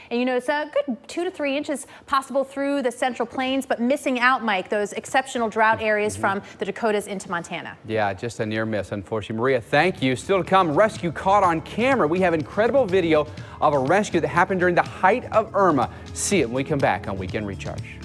And you know, it's a good 2 to 3 inches possible through the Central Plains, but missing out, Mike, those exceptional drought areas from the Dakotas into Montana. Yeah, just a near miss, unfortunately. Maria, thank you. Still to come, rescue caught on camera. We have incredible video of a rescue that happened during the height of Irma. See it when we come back on Weekend Recharge.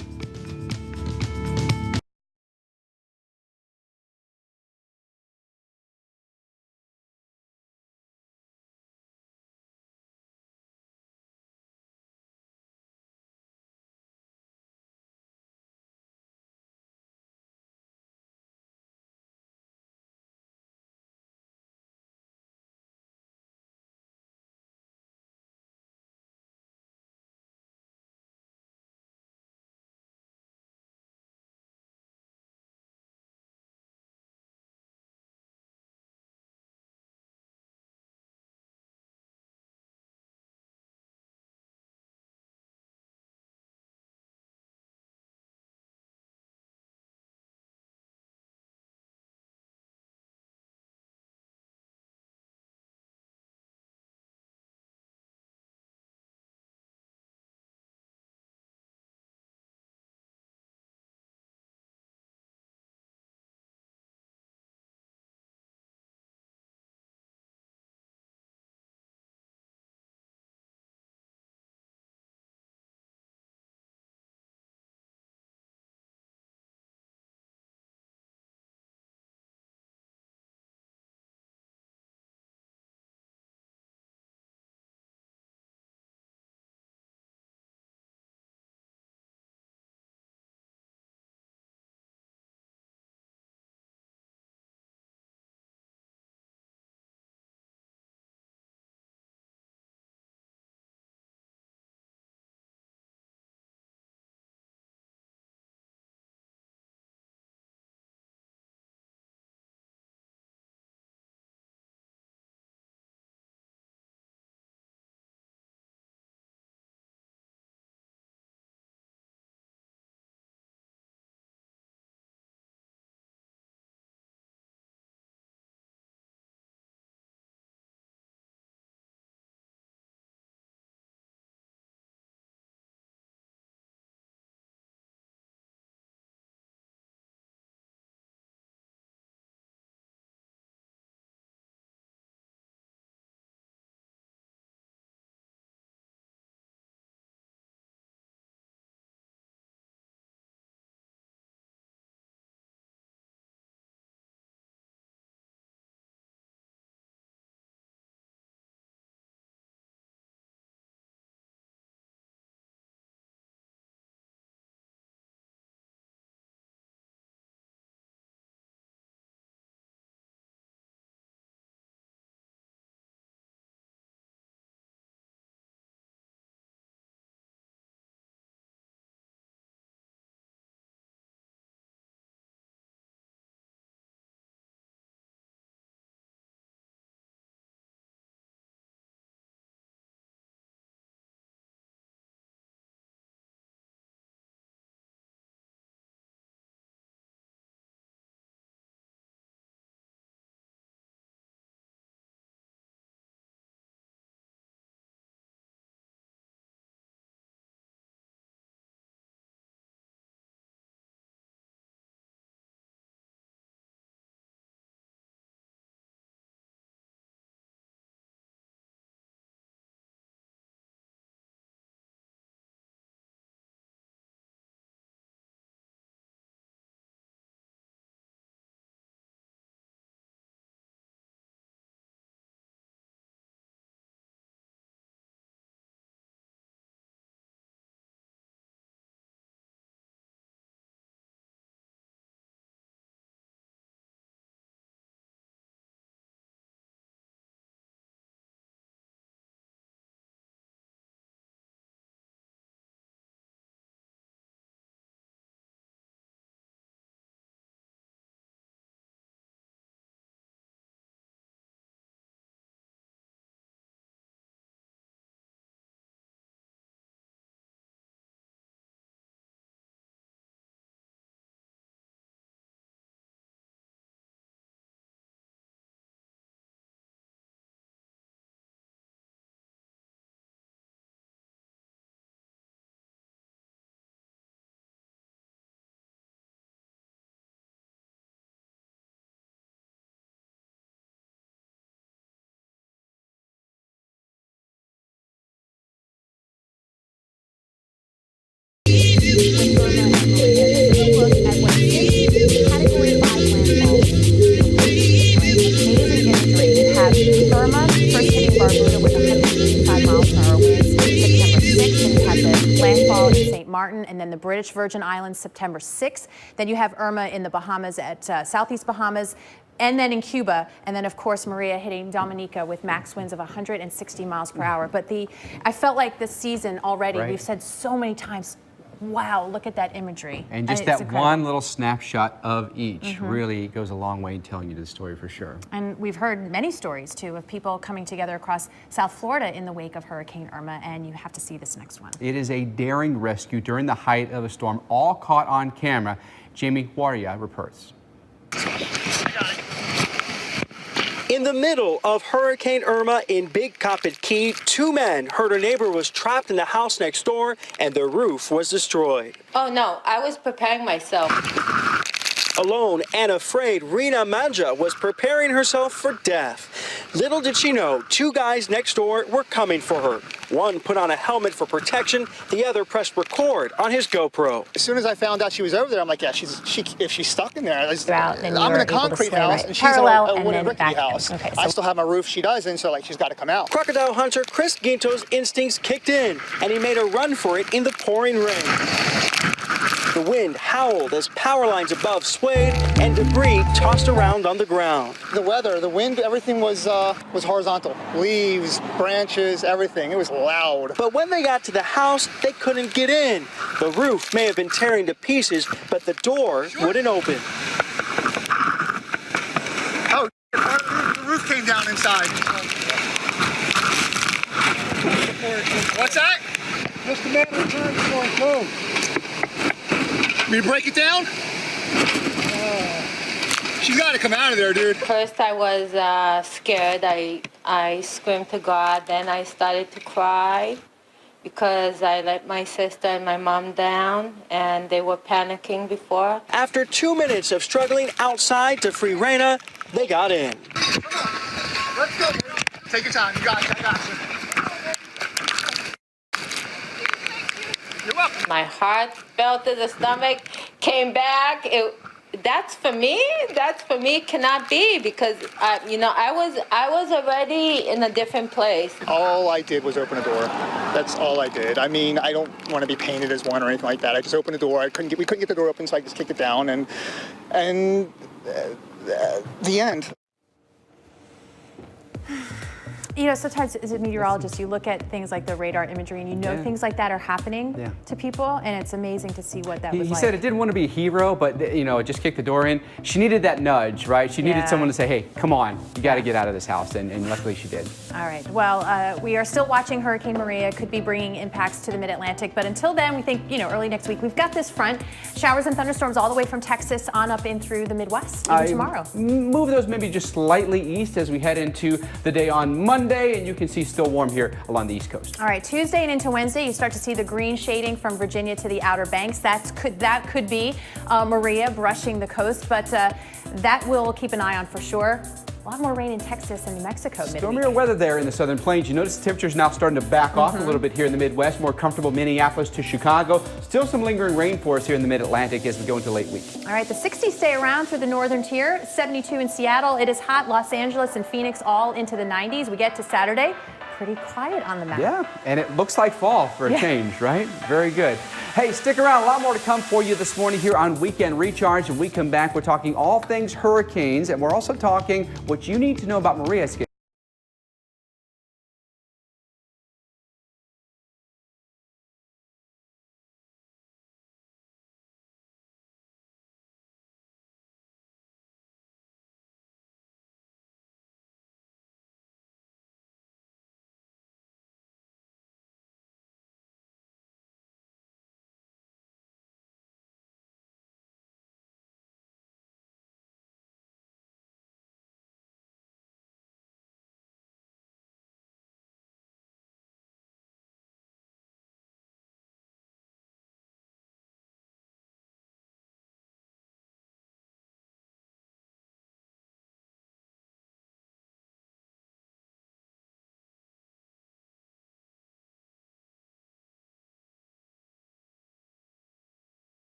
landfall in St. Martin, and then the British Virgin Islands September 6th. Then you have Irma in the Bahamas at Southeast Bahamas, and then in Cuba, and then of course Maria hitting Dominica with max winds of 160 miles per hour. But I felt like this season already, we've said so many times, wow, look at that imagery. And just that incredible one little snapshot of each really goes a long way in telling you the story for sure. And we've heard many stories too of people coming together across South Florida in the wake of Hurricane Irma, and you have to see this next one. It is a daring rescue during the height of a storm, all caught on camera. Jamie Waria reports. In the middle of Hurricane Irma in Big Coppitt Key, two men heard a neighbor was trapped in the house next door and their roof was destroyed. Oh no, I was preparing myself. Alone and afraid, Rena Manja was preparing herself for death. Little did she know, two guys next door were coming for her. One put on a helmet for protection, the other pressed record on his GoPro. As soon as I found out she was over there, I'm like, yeah, if she's stuck in there, I'm in a concrete house and she's in a wooden rickety house. Okay, I still have my roof, she doesn't, so like she's got to come out. Crocodile hunter Chris Ginto's instincts kicked in, and he made a run for it in the pouring rain. The wind howled as power lines above swayed and debris tossed around on the ground. The weather, the wind, everything was horizontal. Leaves, branches, everything. It was loud. But when they got to the house, they couldn't get in. The roof may have been tearing to pieces, but the door wouldn't open. Oh, the roof came down inside. What's that? Just a matter of time before it goes. Me break it down? She's got to come out of there, dude. First I was scared. I screamed to God. Then I started to cry because I let my sister and my mom down and they were panicking before. After 2 minutes of struggling outside to free Rena, they got in. Come on. Let's go, dude. Take your time. You got it. I got you. You're welcome. My heart fell to the stomach, came back. That's for me cannot be because I was already in a different place. All I did was open a door. That's all I did. I mean, I don't want to be painted as one or anything like that. I just opened the door. We couldn't get the door open, so I just kicked it down, and the end. You know, sometimes as a meteorologist, you look at things like the radar imagery and you know things like that are happening to people, and it's amazing to see what that was He like. said it didn't want to be a hero, but you know, it just kicked the door in. She needed that nudge, right? She needed someone to say, hey, come on, you got to get out of this house, and luckily she did. All right, well, we are still watching Hurricane Maria. Could be bringing impacts to the mid-Atlantic, but until then, we think, early next week, we've got this front. Showers and thunderstorms all the way from Texas on up in through the Midwest, even tomorrow. Move those maybe just slightly east as we head into the day on Monday, and you can see still warm here along the East Coast. All right, Tuesday and into Wednesday, you start to see the green shading from Virginia to the Outer Banks. That could be Maria brushing the coast, but that we'll keep an eye on for sure. A lot more rain in Texas and New Mexico midweek. Stormier weather there in the southern plains. You notice the temperatures now starting to back off a little bit here in the Midwest. More comfortable Minneapolis to Chicago. Still some lingering rain for us here in the mid-Atlantic as we go into late week. All right, the 60s stay around through the northern tier. 72 in Seattle. It is hot. Los Angeles and Phoenix all into the 90s. We get to Saturday. Pretty quiet on the map. Yeah, and it looks like fall for a change, right? Very good. Hey, stick around. A lot more to come for you this morning here on Weekend Recharge. When we come back, we're talking all things hurricanes, and we're also talking what you need to know about Maria.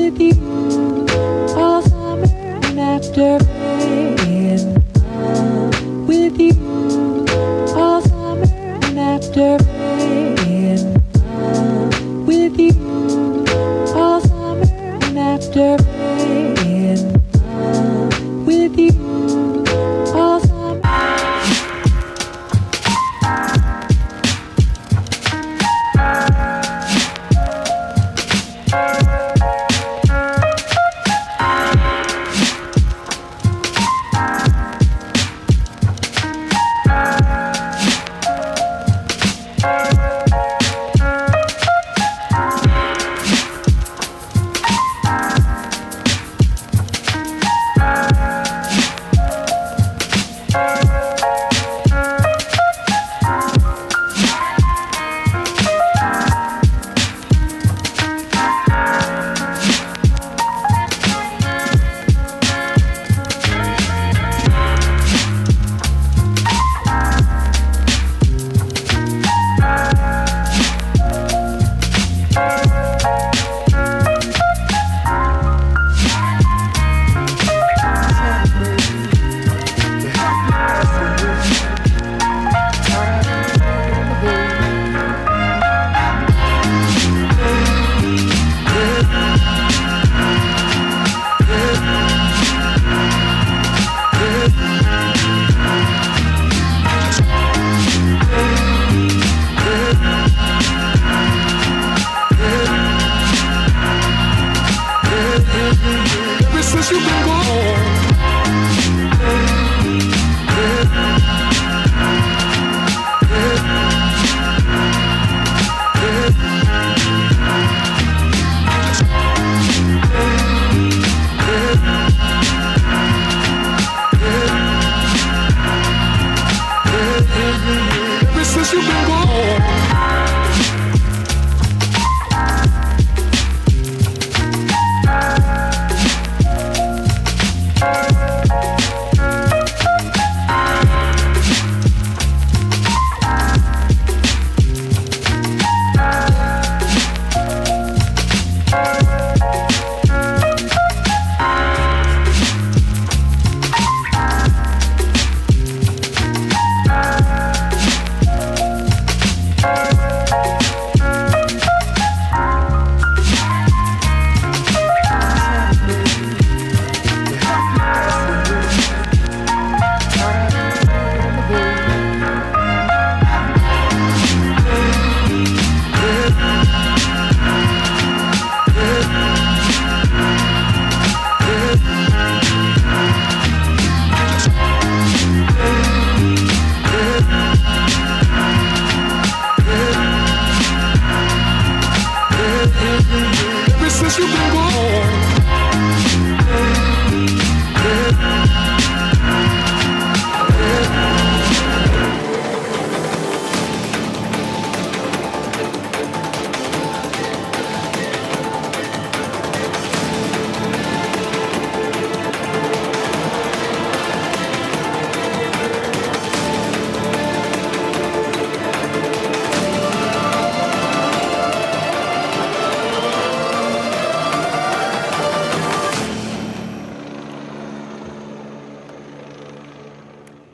with you all summer and after rain. With you all summer and after rain. With you all summer and after rain. With you all summer.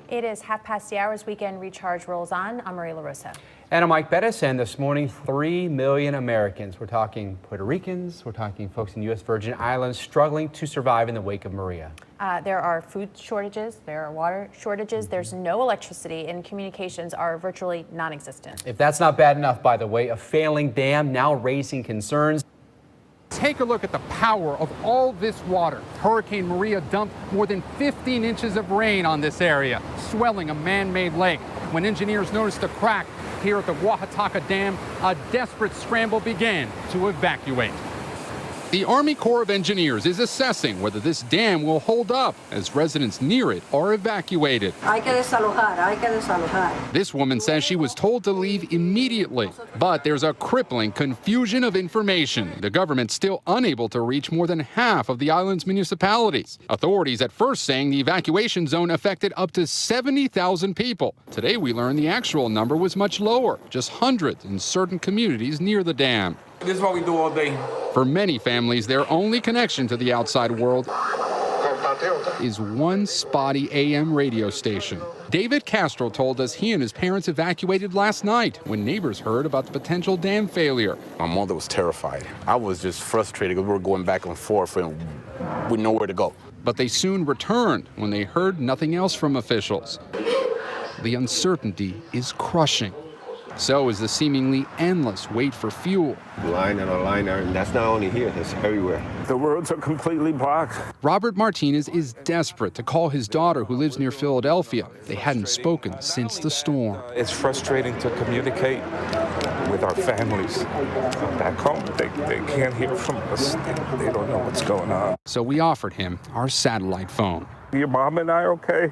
It is 5:30. Weekend Recharge rolls on. I'm Maria LaRosa. And I'm Mike Bettis, and this morning, 3 million Americans. We're talking Puerto Ricans, we're talking folks in U.S. Virgin Islands struggling to survive in the wake of Maria. There are food shortages, there are water shortages, there's no electricity, and communications are virtually non-existent. If that's not bad enough, by the way, a failing dam now raising concerns. Take a look at the power of all this water. Hurricane Maria dumped more than 15 inches of rain on this area, swelling a man-made lake. When engineers noticed a crack here at the Oaxaca Dam, a desperate scramble began to evacuate. The Army Corps of Engineers is assessing whether this dam will hold up as residents near it are evacuated. Hay que desalojar. This woman says she was told to leave immediately, but there's a crippling confusion of information. The government's still unable to reach more than half of the island's municipalities. Authorities at first saying the evacuation zone affected up to 70,000 people. Today we learned the actual number was much lower, just hundreds in certain communities near the dam. This is what we do all day. For many families, their only connection to the outside world is one spotty AM radio station. David Castro told us he and his parents evacuated last night when neighbors heard about the potential dam failure. My mother was terrified. I was just frustrated because we were going back and forth and we know where to go. But they soon returned when they heard nothing else from officials. The uncertainty is crushing. So is the seemingly endless wait for fuel. Line and a line, and that's not only here, it's everywhere. The roads are completely blocked. Robert Martinez is desperate to call his daughter, who lives near Philadelphia. They hadn't spoken since the storm. It's frustrating to communicate with our families back home. They can't hear from us. They don't know what's going on. So we offered him our satellite phone. Your mom and I are okay.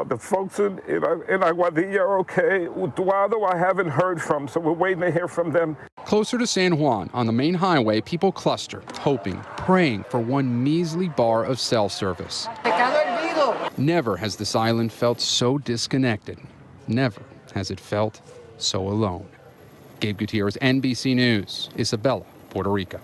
The folks in Aguadilla are okay. Utuado I haven't heard from, so we're waiting to hear from them. Closer to San Juan, on the main highway, people cluster, hoping, praying for one measly bar of cell service. Never has this island felt so disconnected. Never has it felt so alone. Gabe Gutierrez, NBC News, Isabela, Puerto Rico.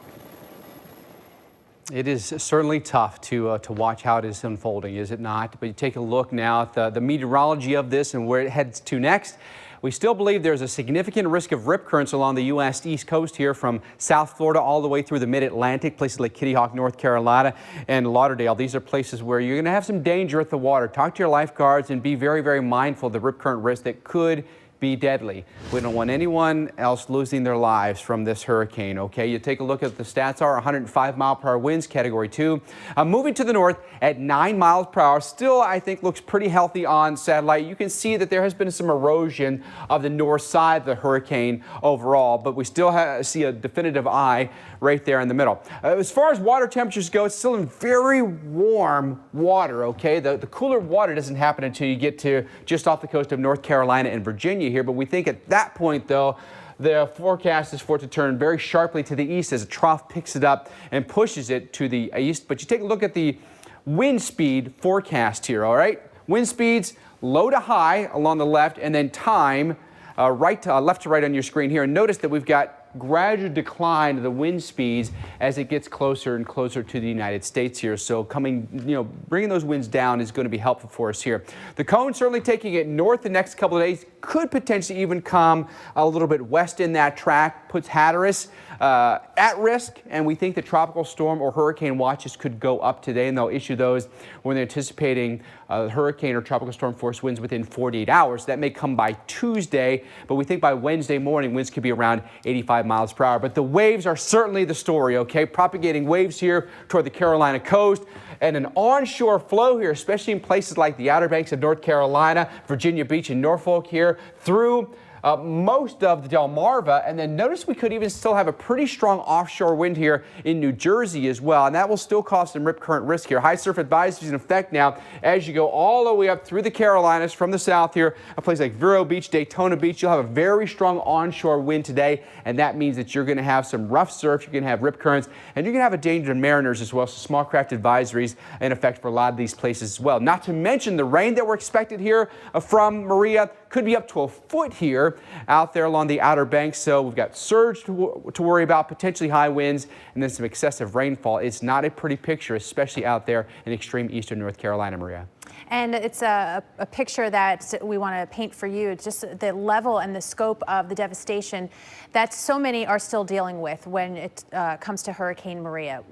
It is certainly tough to watch how it is unfolding, is it not? But you take a look now at the meteorology of this and where it heads to next. We still believe there's a significant risk of rip currents along the U.S. East Coast here from South Florida all the way through the mid-Atlantic, places like Kitty Hawk, North Carolina, and Lauderdale. These are places where you're going to have some danger at the water. Talk to your lifeguards and be very, very mindful of the rip current risk that could be deadly. We don't want anyone else losing their lives from this hurricane, okay? You take a look at the stats are 105-mile-per-hour winds, Category 2. Moving to the north at 9 miles per hour. Still, I think, looks pretty healthy on satellite. You can see that there has been some erosion of the north side of the hurricane overall, but we still see a definitive eye right there in the middle. As far as water temperatures go, it's still in very warm water, okay? The cooler water doesn't happen until you get to just off the coast of North Carolina and Virginia here, but we think at that point, though, the forecast is for it to turn very sharply to the east as a trough picks it up and pushes it to the east. But you take a look at the wind speed forecast here, all right? Wind speeds low to high along the left, and then time left to right on your screen here. And notice that we've got gradual decline of the wind speeds as it gets closer and closer to the United States here. So bringing those winds down is going to be helpful for us here. The cone certainly taking it north the next couple of days, could potentially even come a little bit west in that track, puts Hatteras at risk, and we think the tropical storm or hurricane watches could go up today, and they'll issue those when they're anticipating hurricane or tropical storm force winds within 48 hours. That may come by Tuesday, but we think by Wednesday morning winds could be around 85 miles per hour. But the waves are certainly the story, okay? Propagating waves here toward the Carolina coast, and an onshore flow here, especially in places like the Outer Banks of North Carolina, Virginia Beach, and Norfolk here through most of the Delmarva, and then notice we could even still have a pretty strong offshore wind here in New Jersey as well, and that will still cause some rip current risk here. High surf advisories in effect now as you go all the way up through the Carolinas from the south here, a place like Vero Beach, Daytona Beach. You'll have a very strong onshore wind today, and that means that you're going to have some rough surf, you're going to have rip currents, and you're going to have a danger to mariners as well, so small craft advisories in effect for a lot of these places as well. Not to mention the rain that we're expected here from Maria could be up to a foot here out there along the Outer Banks. So we've got surge to worry about, potentially high winds, and then some excessive rainfall. It's not a pretty picture, especially out there in extreme eastern North Carolina, Maria. And it's a picture that we want to paint for you. It's just the level and the scope of the devastation that so many are still dealing with when it comes to Hurricane Maria.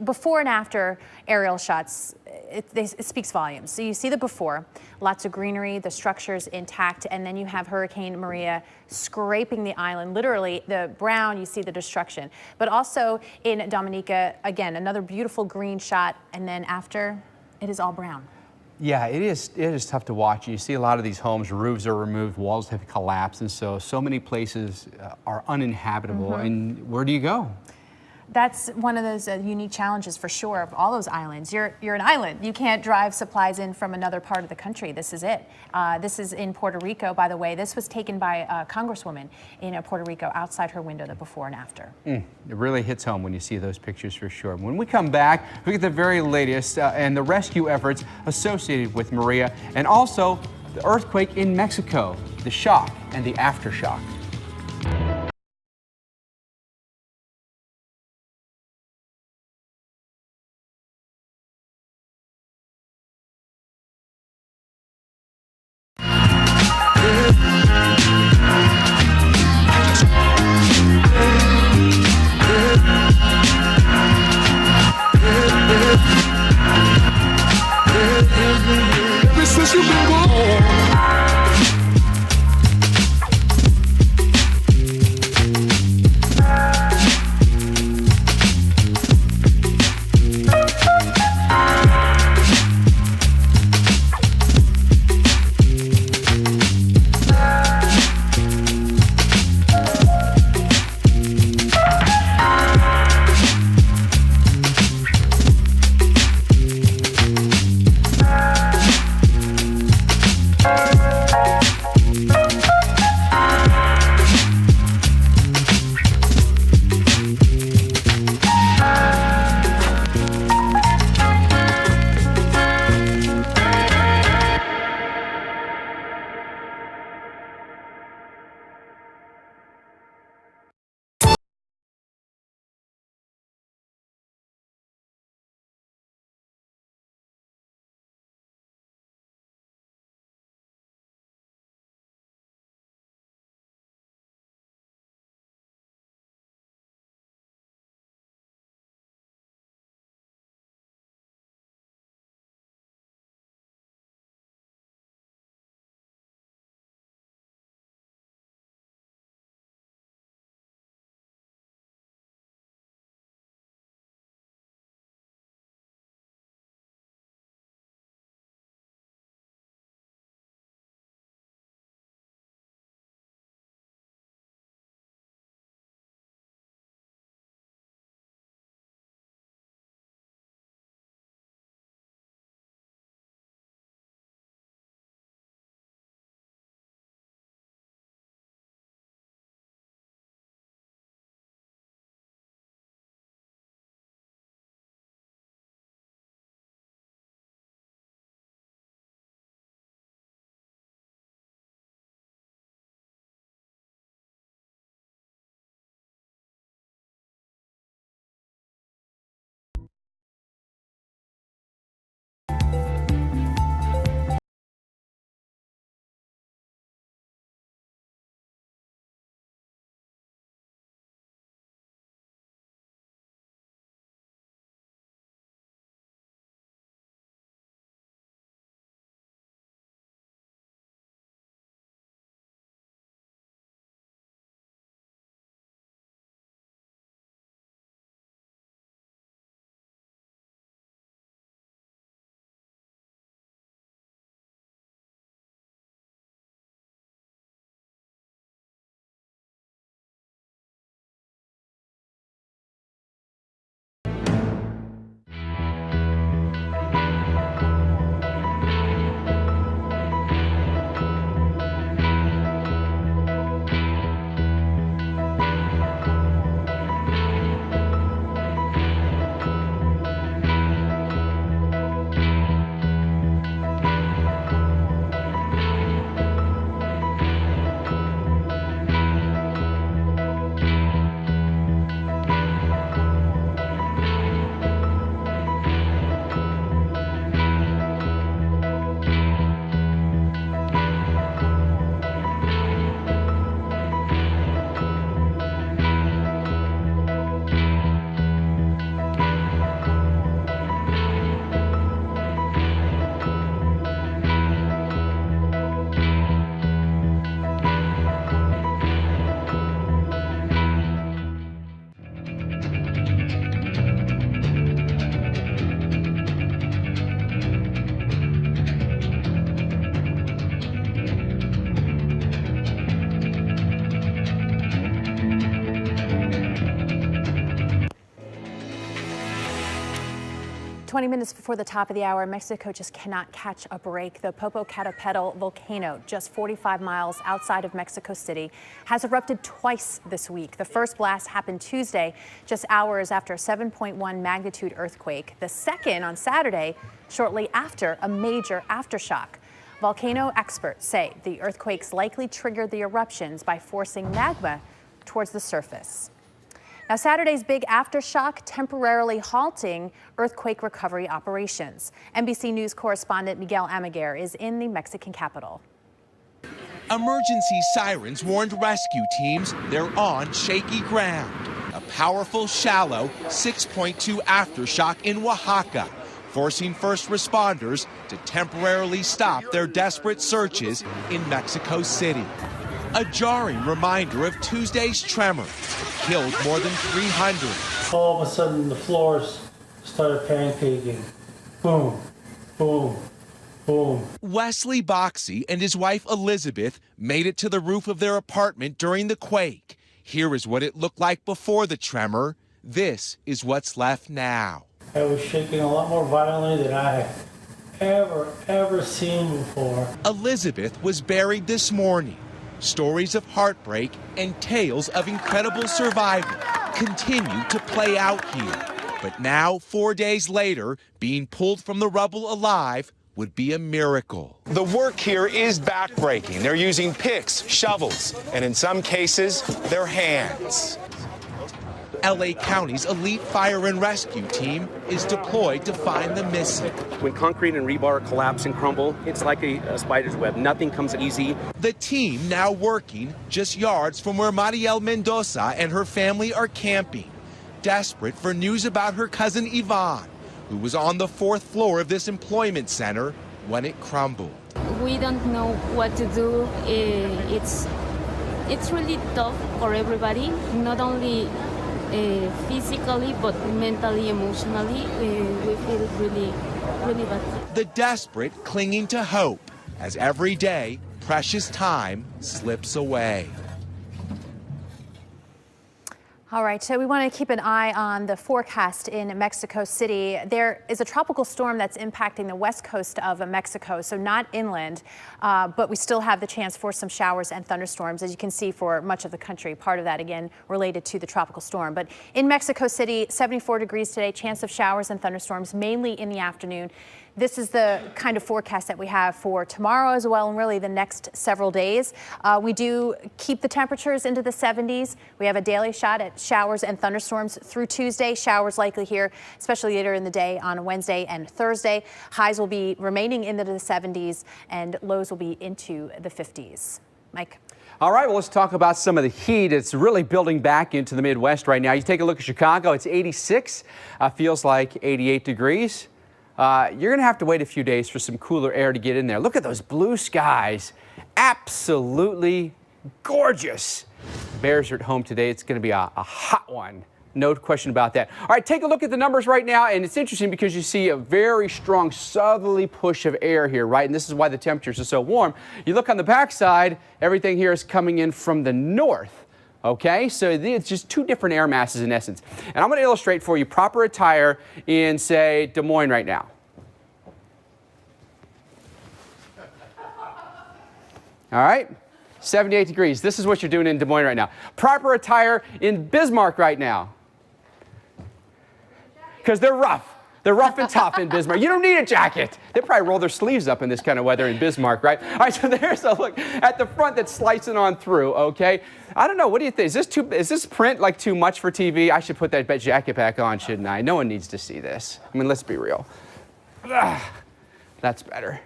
Before and after aerial shots, it speaks volumes. So you see the before, lots of greenery, the structure's intact, and then you have Hurricane Maria scraping the island. Literally, the brown, you see the destruction. But also in Dominica, again, another beautiful green shot, and then after, it is all brown. Yeah, it is tough to watch. You see a lot of these homes, roofs are removed, walls have collapsed, and so many places are uninhabitable. And where do you go? That's one of those unique challenges for sure of all those islands. You're an island. You can't drive supplies in from another part of the country. This is it. This is in Puerto Rico, by the way. This was taken by a congresswoman in Puerto Rico outside her window, the before and after. It really hits home when you see those pictures for sure. When we come back, we get the very latest and the rescue efforts associated with Maria, and also the earthquake in Mexico, the shock and the aftershock. 20 minutes before the top of the hour, Mexico just cannot catch a break. The Popocatépetl volcano, just 45 miles outside of Mexico City, has erupted twice this week. The first blast happened Tuesday, just hours after a 7.1 magnitude earthquake. The second on Saturday, shortly after a major aftershock. Volcano experts say the earthquakes likely triggered the eruptions by forcing magma towards the surface. Now, Saturday's big aftershock temporarily halting earthquake recovery operations. NBC News correspondent Miguel Amaguer is in the Mexican capital. Emergency sirens warned rescue teams they're on shaky ground. A powerful, shallow 6.2 aftershock in Oaxaca, forcing first responders to temporarily stop their desperate searches in Mexico City. A jarring reminder of Tuesday's tremor that killed more than 300. All of a sudden, the floors started pancaking. Boom, boom, boom. Wesley Boxey and his wife Elizabeth made it to the roof of their apartment during the quake. Here is what it looked like before the tremor. This is what's left now. I was shaking a lot more violently than I had ever seen before. Elizabeth was buried this morning. Stories of heartbreak and tales of incredible survival continue to play out here. But now, 4 days later, being pulled from the rubble alive would be a miracle. The work here is backbreaking. They're using picks, shovels, and in some cases, their hands. LA County's elite fire and rescue team is deployed to find the missing. When concrete and rebar collapse and crumble, it's like a spider's web. Nothing comes easy. The team now working just yards from where Mariel Mendoza and her family are camping, desperate for news about her cousin Yvonne, who was on the 4th floor of this employment center when it crumbled. We don't know what to do. It's really tough for everybody, not only physically, but mentally, emotionally, we feel really bad. The desperate clinging to hope as every day, precious time slips away. All right, so we want to keep an eye on the forecast in Mexico City. There is a tropical storm that's impacting the west coast of Mexico, so not inland, but we still have the chance for some showers and thunderstorms, as you can see, for much of the country. Part of that, again, related to the tropical storm. But in Mexico City, 74 degrees today, chance of showers and thunderstorms, mainly in the afternoon. This is the kind of forecast that we have for tomorrow as well, and really the next several days. We do keep the temperatures into the 70s. We have a daily shot at showers and thunderstorms through Tuesday. Showers likely here, especially later in the day on Wednesday and Thursday. Highs will be remaining into the 70s and lows will be into the 50s. Mike. All right, well, let's talk about some of the heat. It's really building back into the Midwest right now. You take a look at Chicago, it's 86, feels like 88 degrees. You're going to have to wait a few days for some cooler air to get in there. Look at those blue skies. Absolutely gorgeous. Bears are at home today. It's going to be a hot one. No question about that. All right, take a look at the numbers right now. And it's interesting because you see a very strong southerly push of air here, right? And this is why the temperatures are so warm. You look on the backside, everything here is coming in from the north. Okay, so it's just two different air masses in essence. And I'm going to illustrate for you proper attire in, say, Des Moines right now. All right, 78 degrees. This is what you're doing in Des Moines right now. Proper attire in Bismarck right now. Because they're rough. They're rough and tough in Bismarck. You don't need a jacket. They probably roll their sleeves up in this kind of weather in Bismarck, right? All right, so there's a look at the front that's slicing on through, okay? I don't know, what do you think? Is this print like too much for TV? I should put that jacket back on, shouldn't I? No one needs to see this. I mean, let's be real. That's better.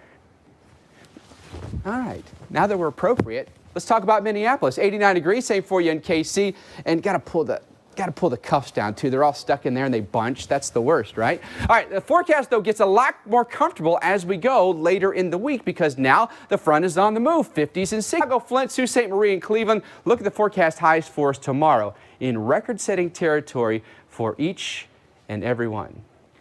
All right, now that we're appropriate, let's talk about Minneapolis. 89 degrees, same for you in KC, and got to pull the cuffs down too. They're all stuck in there and they bunch. That's the worst, right? All right, the forecast though gets a lot more comfortable as we go later in the week because now the front is on the move. 50s and 60s. Chicago, Flint, Sault Ste. Marie, and Cleveland. Look at the forecast highs for us tomorrow in record-setting territory for each and every one.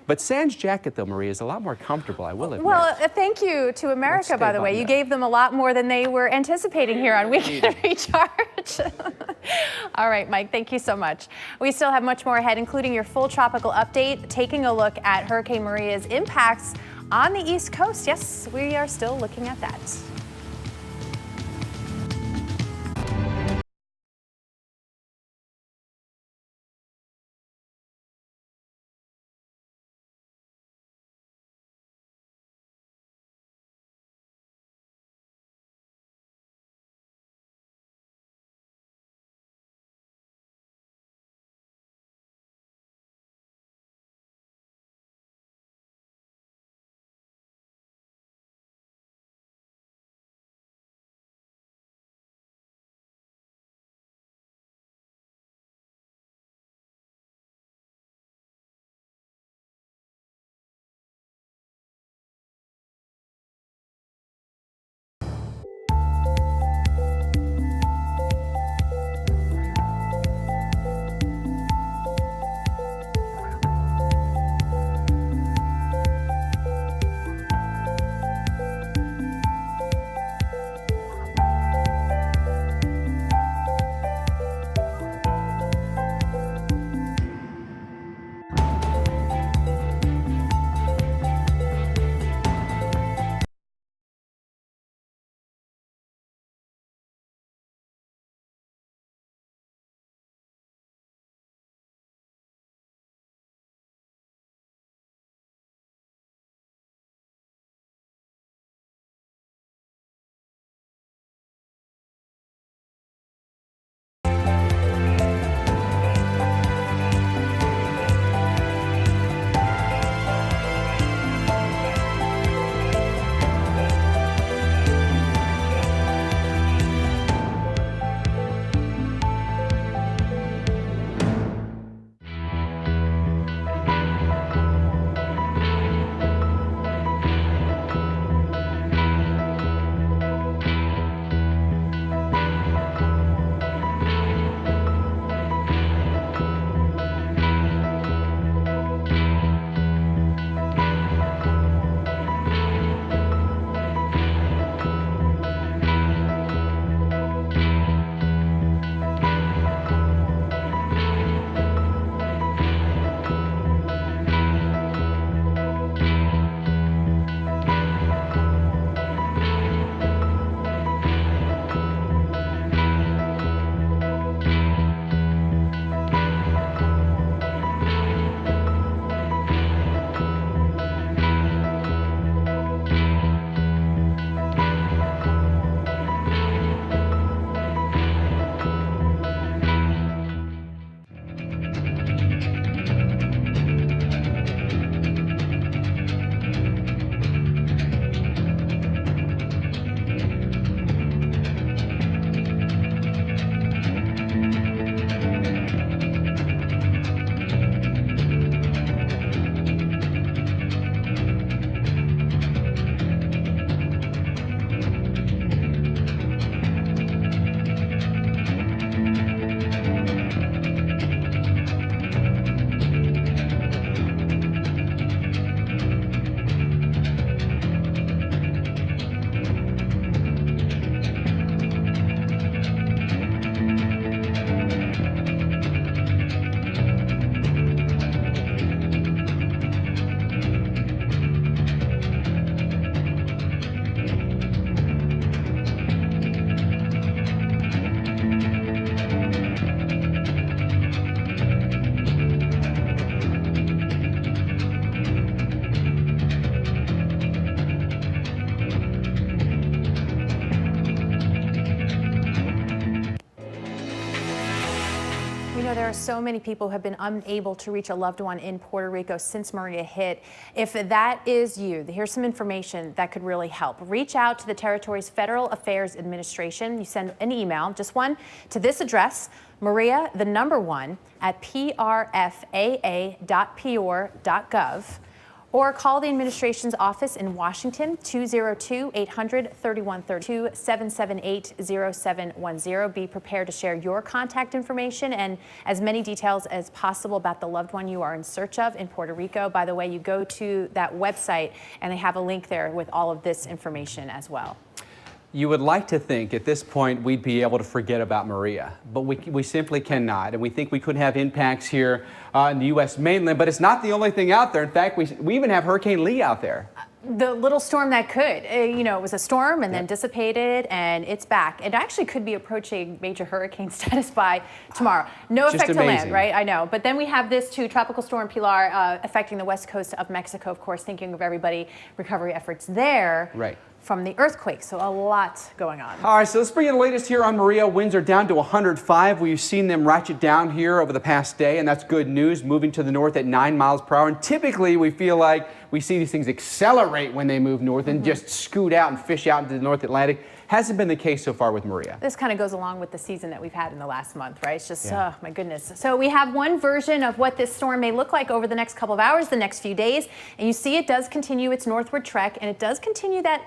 But Sans jacket, though, Maria, is a lot more comfortable, I will admit. Well, thank you to America, by the way. You gave them a lot more than they were anticipating here on Weekend Recharge. All right, Mike, thank you so much. We still have much more ahead, including your full tropical update, taking a look at Hurricane Maria's impacts on the East Coast. Yes, we are still looking at that. There are so many people who have been unable to reach a loved one in Puerto Rico since Maria hit. If that is you, here's some information that could really help. Reach out to the territory's Federal Affairs Administration. You send an email, just one, to this address, Maria, @prfaa.pr.gov. Or call the administration's office in Washington, 202-800-3132, 778-0710. Be prepared to share your contact information and as many details as possible about the loved one you are in search of in Puerto Rico. By the way, you go to that website and they have a link there with all of this information as well. You would like to think at this point we'd be able to forget about Maria, but we simply cannot. And we think we could have impacts here in the U.S. mainland, but it's not the only thing out there. In fact, we even have Hurricane Lee out there. The little storm that could, you know, it was a storm and then dissipated, and it's back. It actually could be approaching major hurricane status by tomorrow. No effect to land, right? I know. But then we have this too, Tropical Storm Pilar affecting the west coast of Mexico, of course, thinking of everybody, recovery efforts there. Right. From the earthquake, so a lot going on. All right, so let's bring you the latest here on Maria. Winds are down to 105. We've seen them ratchet down here over the past day, and that's good news, moving to the north at 9 miles per hour. And typically, we feel like we see these things accelerate when they move north and just scoot out and fish out into the North Atlantic. Hasn't been the case so far with Maria. This kind of goes along with the season that we've had in the last month, right? It's just, oh my goodness. So we have one version of what this storm may look like over the next couple of hours, the next few days. And you see it does continue its northward trek, and it does continue that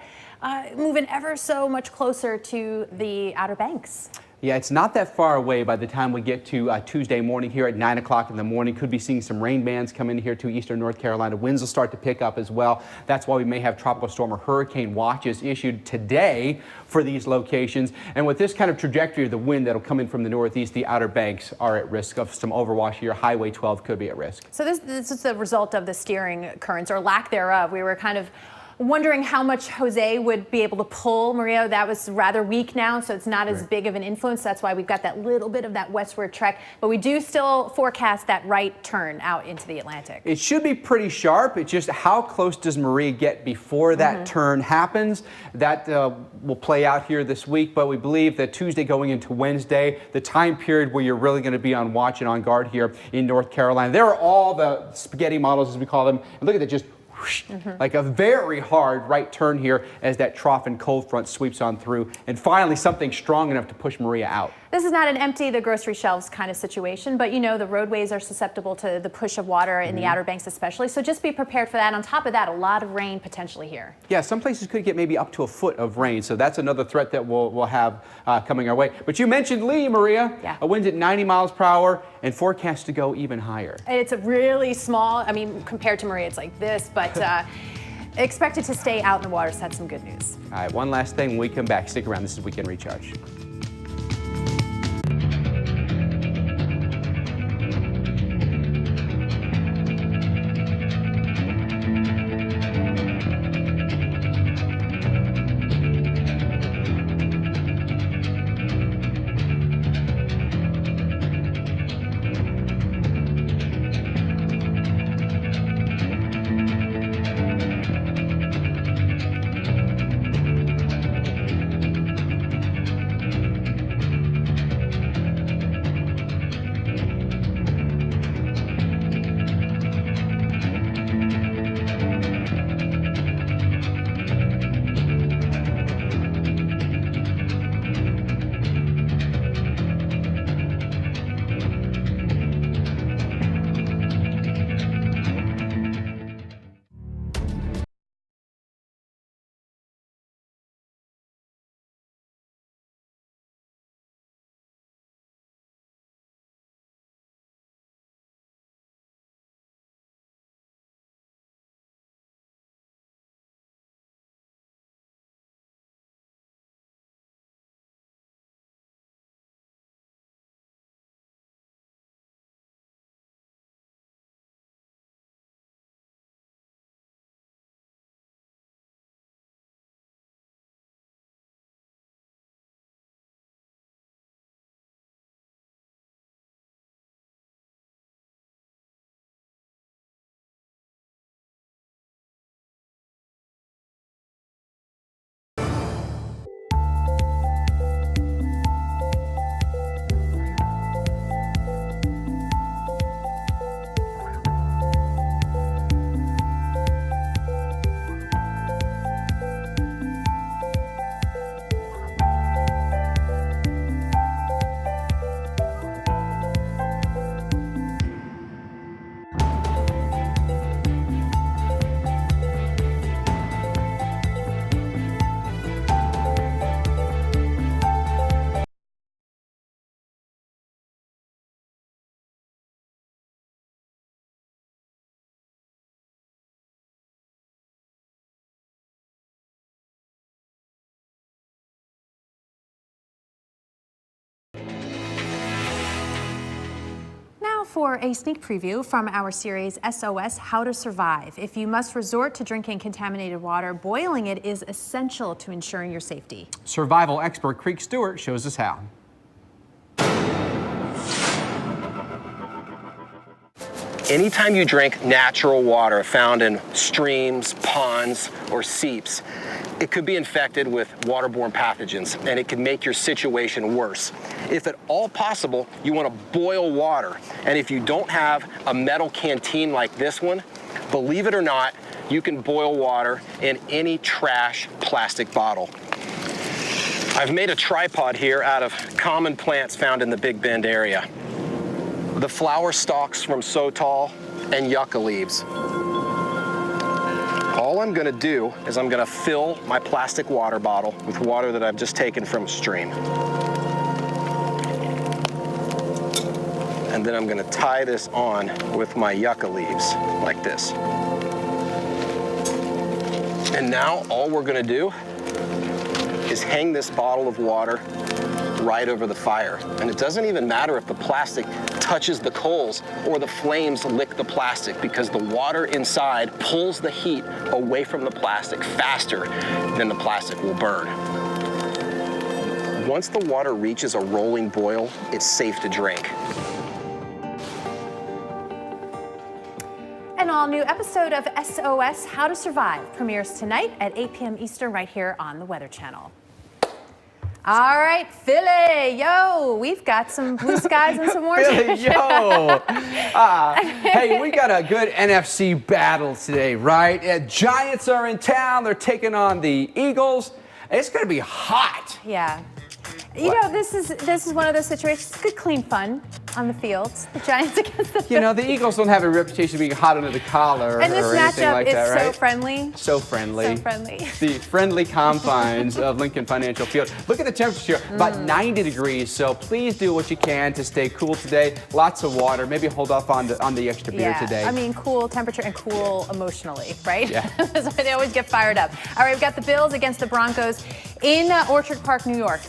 moving ever so much closer to the Outer Banks. Yeah, it's not that far away by the time we get to Tuesday morning here at 9 o'clock in the morning. Could be seeing some rain bands come in here to eastern North Carolina. Winds will start to pick up as well. That's why we may have tropical storm or hurricane watches issued today for these locations. And with this kind of trajectory of the wind that'll come in from the northeast, the Outer Banks are at risk of some overwash here. Highway 12 could be at risk. So this is the result of the steering currents or lack thereof. We were kind of wondering how much Jose would be able to pull. Maria, that was rather weak now, so it's not as big of an influence. That's why we've got that little bit of that westward trek. But we do still forecast that right turn out into the Atlantic. It should be pretty sharp. It's just how close does Maria get before that turn happens? That will play out here this week, but we believe that Tuesday going into Wednesday, the time period where you're really going to be on watch and on guard here in North Carolina. There are all the spaghetti models, as we call them. And look at that, just like a very hard right turn here as that trough and cold front sweeps on through. And finally, something strong enough to push Maria out. This is not an empty the grocery shelves kind of situation, but you know the roadways are susceptible to the push of water in the Outer Banks especially. So just be prepared for that. On top of that, a lot of rain potentially here. Yeah, some places could get maybe up to a foot of rain. So that's another threat that we'll have coming our way. But you mentioned Lee, Maria. Yeah. A winds at 90 miles per hour and forecast to go even higher. It's a really small, I mean, compared to Maria, it's like this, but expected to stay out in the water, so that's some good news. All right, one last thing when we come back. Stick around. This is Weekend Recharge. now for a sneak preview from our series SOS How to Survive. If you must resort to drinking contaminated water, boiling it is essential to ensuring your safety. Survival expert Creek Stewart shows us how. Anytime you drink natural water found in streams, ponds, or seeps, it could be infected with waterborne pathogens, and it can make your situation worse. If at all possible, you want to boil water. And if you don't have a metal canteen like this one, believe it or not, you can boil water in any trash plastic bottle. I've made a tripod here out of common plants found in the Big Bend area. The flower stalks from Sotal and yucca leaves. All I'm gonna do is I'm gonna fill my plastic water bottle with water that I've just taken from a stream. And then I'm gonna tie this on with my yucca leaves, like this. And now all we're gonna do is hang this bottle of water right over the fire. And it doesn't even matter if the plastic touches the coals or the flames lick the plastic, because the water inside pulls the heat away from the plastic faster than the plastic will burn. Once the water reaches a rolling boil, it's safe to drink. An all-new episode of SOS How to Survive premieres tonight at 8 p.m. Eastern right here on the Weather Channel. All right, Philly, yo, we've got some blue skies and some orange. Philly, yo. Hey, we got a good NFC battle today, right? Giants are in town. They're taking on the Eagles. It's going to be hot. Yeah. You know, this is one of those situations. Good, clean fun on the fields. The Giants against the. You know, the Eagles don't have a reputation of being hot under the collar and this or anything matchup like is that, right? so friendly. So friendly. So friendly. The friendly confines of Lincoln Financial Field. Look at the temperature, about 90 degrees. So please do what you can to stay cool today. Lots of water. Maybe hold off on the extra beer today. I mean, cool temperature and cool emotionally, right? Yeah. That's why they always get fired up. All right, we've got the Bills against the Broncos in Orchard Park, New York.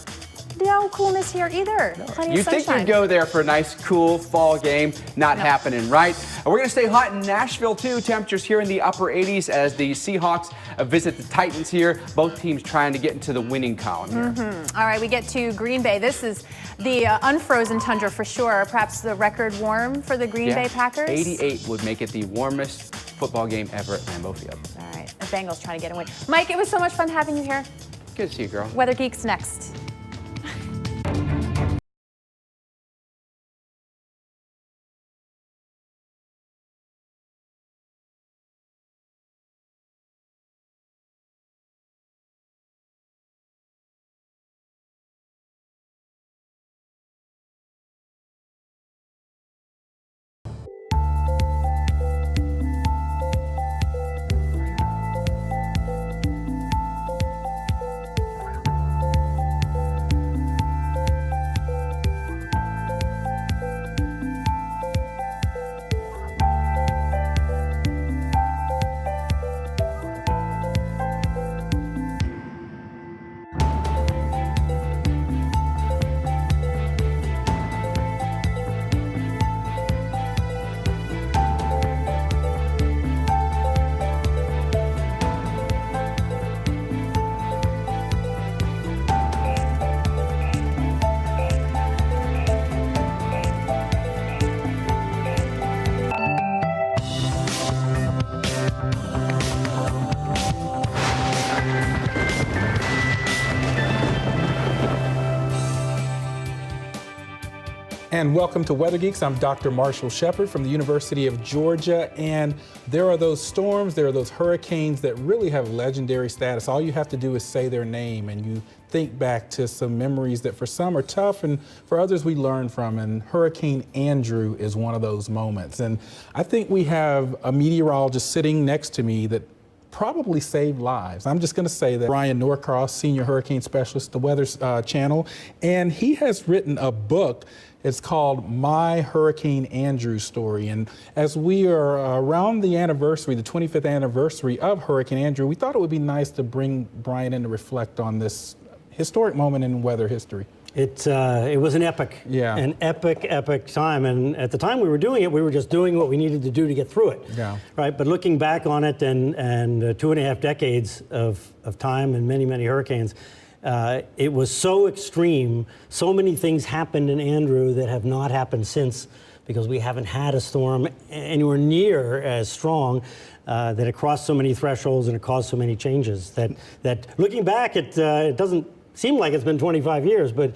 No coolness here either. Plenty You of sunshine. think you'd go there for a nice, cool fall game. Not happening, right? And we're going to stay hot in Nashville, too. Temperatures here in the upper 80s as the Seahawks visit the Titans here. Both teams trying to get into the winning column here. All right, we get to Green Bay. This is the unfrozen tundra for sure. Perhaps the record warm for the Green Bay Packers. 88 would make it the warmest football game ever at Lambeau Field. All right, the Bengals trying to get a win. Mike, it was so much fun having you here. Good to see you, girl. Weather Geeks next. And welcome to Weather Geeks. I'm Dr. Marshall Shepard from the University of Georgia. And there are those storms, there are those hurricanes that really have legendary status. All you have to do is say their name and you think back to some memories that for some are tough and for others we learn from. And Hurricane Andrew is one of those moments. And I think we have a meteorologist sitting next to me that probably saved lives. I'm just going to say that Brian Norcross, senior hurricane specialist, the Weather Channel, and he has written a book. It's called My Hurricane Andrew Story. And as we are around the anniversary, the 25th anniversary of Hurricane Andrew, we thought it would be nice to bring Brian in to reflect on this historic moment in weather history. It was an epic time. And at the time we were doing it, we were just doing what we needed to do to get through it. Yeah. Right. But looking back on it and 2.5 decades of time and many, many hurricanes, it was so extreme. So many things happened in Andrew that have not happened since, because we haven't had a storm anywhere near as strong, that it crossed so many thresholds and it caused so many changes that looking back, it doesn't seem like it's been 25 years, but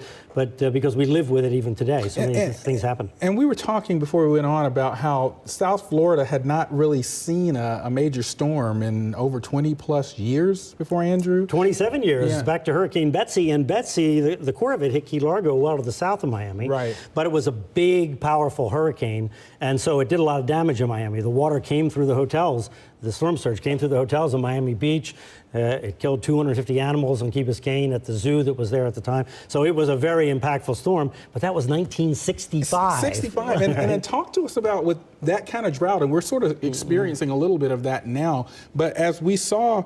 because we live with it even today, so many things happen. And we were talking before we went on about how South Florida had not really seen a major storm in over 20 plus years before Andrew. 27 years, back to Hurricane Betsy. And Betsy, the core of it hit Key Largo, well to the south of Miami. Right. But it was a big, powerful hurricane, and so it did a lot of damage in Miami. The water came through the hotels. The storm surge came through the hotels on Miami Beach. It killed 250 animals on Key Biscayne at the zoo that was there at the time. So it was a very impactful storm, but that was 1965. 65, and then talk to us about with that kind of drought, and we're sort of experiencing a little bit of that now, but as we saw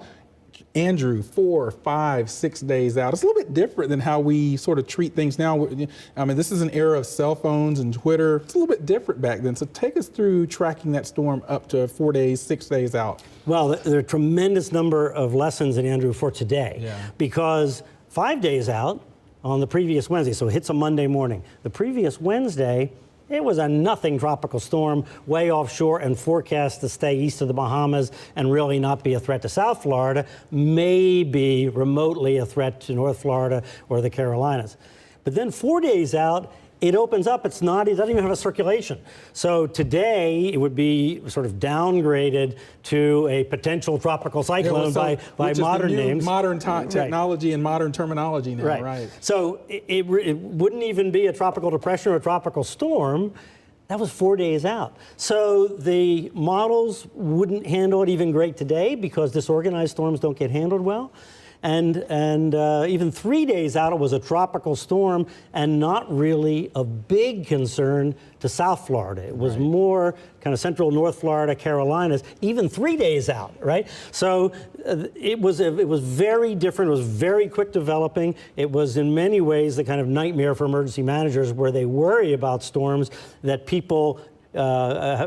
Andrew 4, 5, 6 days out, it's a little bit different than how we sort of treat things now. I mean, this is an era of cell phones and Twitter. It's a little bit different back then. So take us through tracking that storm up to 4 days, 6 days out. Well, there are a tremendous number of lessons in Andrew for today, because 5 days out on the previous Wednesday, so it hits a Monday morning. The previous Wednesday, it was a nothing tropical storm way offshore and forecast to stay east of the Bahamas and really not be a threat to South Florida, maybe remotely a threat to North Florida or the Carolinas. But then 4 days out, it opens up. It doesn't even have a circulation. So today it would be sort of downgraded to a potential tropical cyclone by modern names. Modern technology and modern terminology now, right? So it wouldn't even be a tropical depression or a tropical storm. That was 4 days out. So the models wouldn't handle it even great today, because disorganized storms don't get handled well. And even 3 days out, it was a tropical storm and not really a big concern to South Florida. It was more kind of central North Florida, Carolinas, even 3 days out, right? So it was very different. It was very quick developing. It was in many ways the kind of nightmare for emergency managers, where they worry about storms that people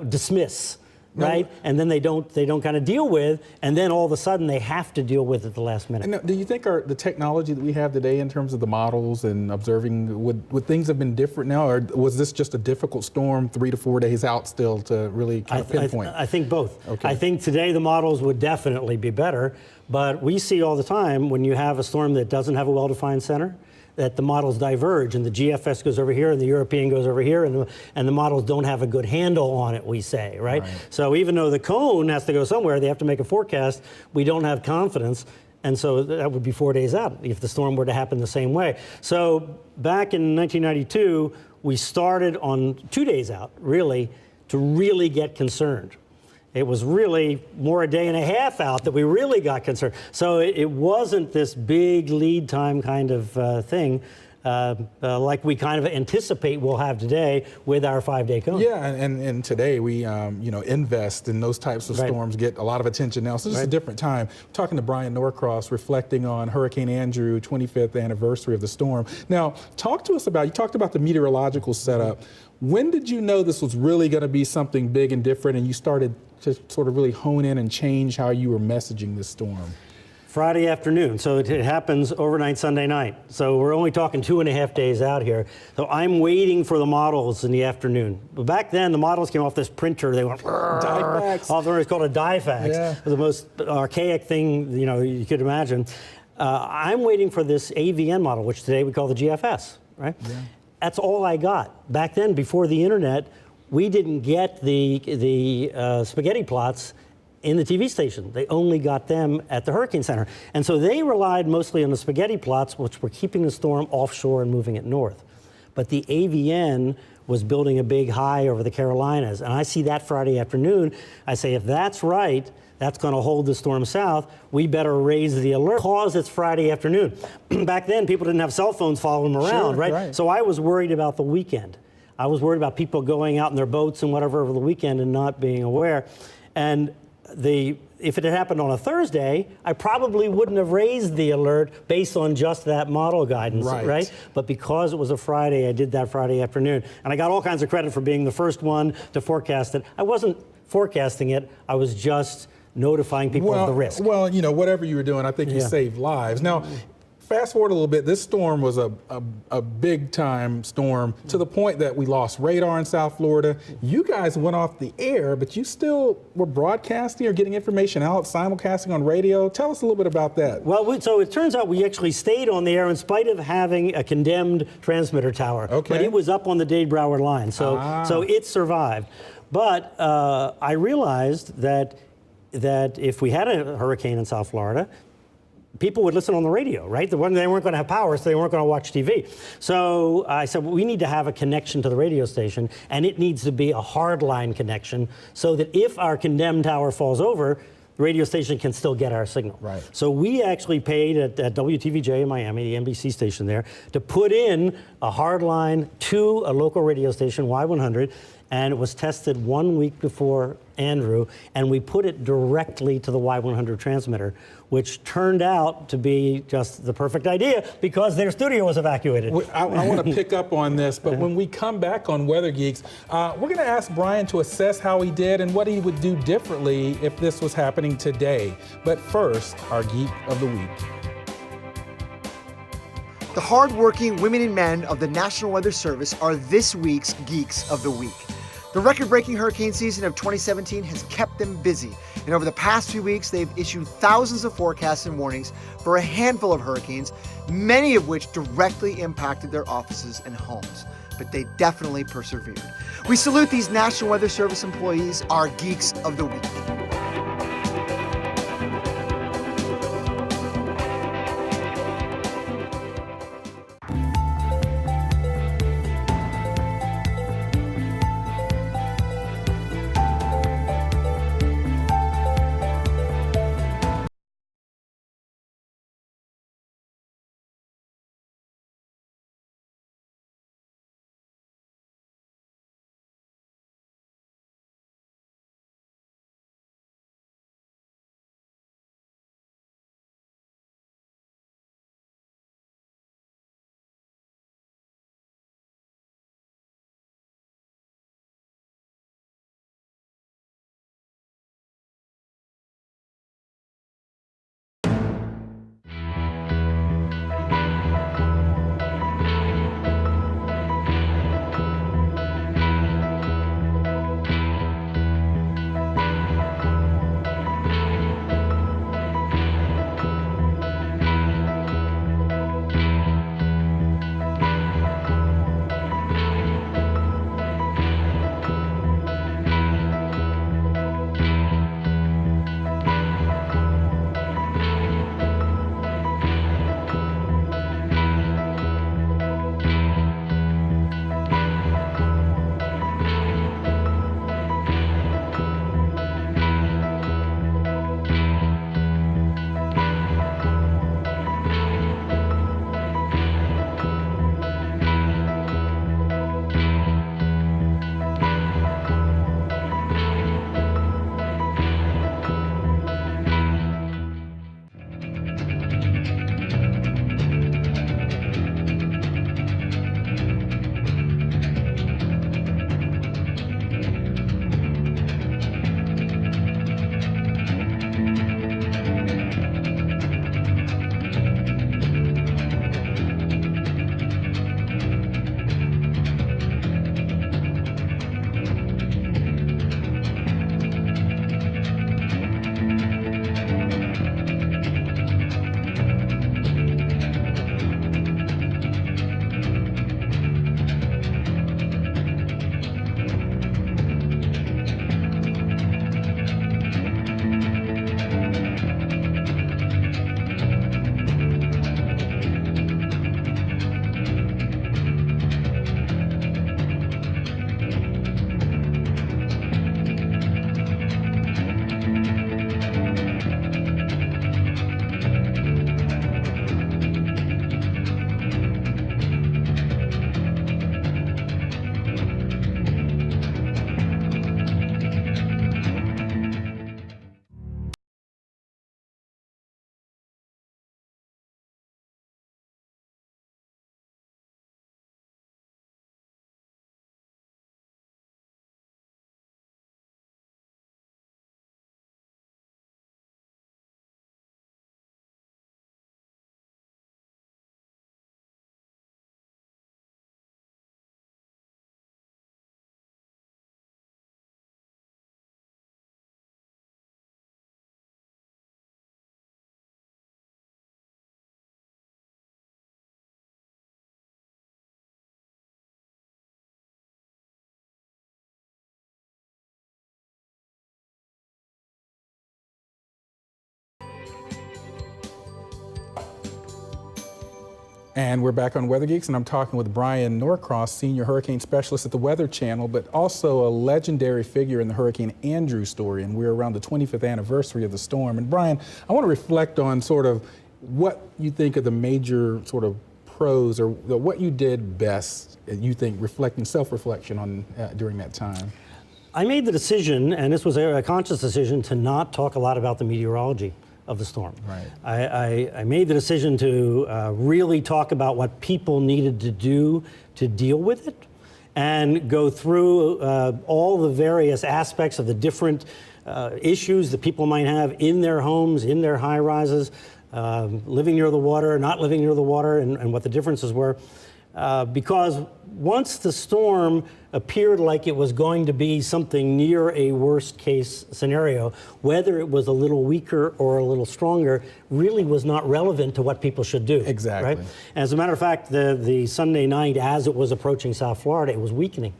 dismiss. Right, and then they don't kind of deal with, and then all of a sudden they have to deal with it at the last minute. And do you think the technology that we have today in terms of the models and observing, would things have been different now, or was this just a difficult storm 3 to 4 days out still to really kind of pinpoint? I think both. Okay. I think today the models would definitely be better, but we see all the time when you have a storm that doesn't have a well-defined center, that the models diverge, and the GFS goes over here and the European goes over here, and the models don't have a good handle on it, we say, right? So even though the cone has to go somewhere, they have to make a forecast, we don't have confidence, and so that would be 4 days out if the storm were to happen the same way. So back in 1992, we started on 2 days out, really, to really get concerned. It was really more a day and a half out that we really got concerned. So it wasn't this big lead time kind of thing like we kind of anticipate we'll have today with our 5-day cone. Yeah, and today we invest in those types of storms, get a lot of attention now. So this is a different time. I'm talking to Brian Norcross, reflecting on Hurricane Andrew, 25th anniversary of the storm. Now, talk to us about, you talked about the meteorological setup. When did you know this was really going to be something big and different, and you started to sort of really hone in and change how you were messaging this storm? Friday afternoon, so it happens overnight Sunday night. So we're only talking 2.5 days out here. So I'm waiting for the models in the afternoon. But back then, the models came off this printer. They went, Difax. It's called a Difax. Yeah. The most archaic thing you could imagine. I'm waiting for this AVN model, which today we call the GFS, right? Yeah. That's all I got. Back then, before the internet, we didn't get the spaghetti plots in the TV station. They only got them at the Hurricane Center. And so they relied mostly on the spaghetti plots, which were keeping the storm offshore and moving it north. But the AVN was building a big high over the Carolinas. And I see that Friday afternoon. I say, if that's right, that's going to hold the storm south, we better raise the alert because it's Friday afternoon. Back then, people didn't have cell phones following them around, right? So I was worried about the weekend. I was worried about people going out in their boats and whatever over the weekend and not being aware. And if it had happened on a Thursday, I probably wouldn't have raised the alert based on just that model guidance, right? But because it was a Friday, I did that Friday afternoon. And I got all kinds of credit for being the first one to forecast it. I wasn't forecasting it, I was just notifying people of the risk. Well, you know, whatever you were doing, I think you saved lives. Now, fast forward a little bit, this storm was a big time storm to the point that we lost radar in South Florida. You guys went off the air, but you still were broadcasting or getting information out, simulcasting on radio. Tell us a little bit about that. Well, so it turns out we actually stayed on the air in spite of having a condemned transmitter tower. Okay. But it was up on the Dade-Broward line, so it survived. But I realized that if we had a hurricane in South Florida, people would listen on the radio, right? They weren't going to have power, so they weren't going to watch TV. So I said, well, we need to have a connection to the radio station, and it needs to be a hardline connection so that if our condemned tower falls over, the radio station can still get our signal. Right. So we actually paid at WTVJ in Miami, the NBC station there, to put in a hardline to a local radio station, Y100, and it was tested 1 week before Andrew, and we put it directly to the Y100 transmitter, which turned out to be just the perfect idea because their studio was evacuated. I want to pick up on this, but when we come back on Weather Geeks, we're going to ask Brian to assess how he did and what he would do differently if this was happening today. But first, our Geek of the Week. The hardworking women and men of the National Weather Service are this week's Geeks of the Week. The record-breaking hurricane season of 2017 has kept them busy, and over the past few weeks, they've issued thousands of forecasts and warnings for a handful of hurricanes, many of which directly impacted their offices and homes. But they definitely persevered. We salute these National Weather Service employees, our Geeks of the Week. And we're back on Weather Geeks, and I'm talking with Brian Norcross, Senior Hurricane Specialist at the Weather Channel, but also a legendary figure in the Hurricane Andrew story. And we're around the 25th anniversary of the storm. And Brian, I want to reflect on sort of what you think are the major sort of pros, or what you did best, you think, self-reflection on during that time. I made the decision, and this was a conscious decision, to not talk a lot about the meteorology of the storm. Right. I made the decision to really talk about what people needed to do to deal with it, and go through all the various aspects of the different issues that people might have in their homes, in their high rises, living near the water, not living near the water, and what the differences were. Because once the storm appeared like it was going to be something near a worst case scenario, whether it was a little weaker or a little stronger really was not relevant to what people should do. Exactly. Right? As a matter of fact, the Sunday night, as it was approaching South Florida, it was weakening.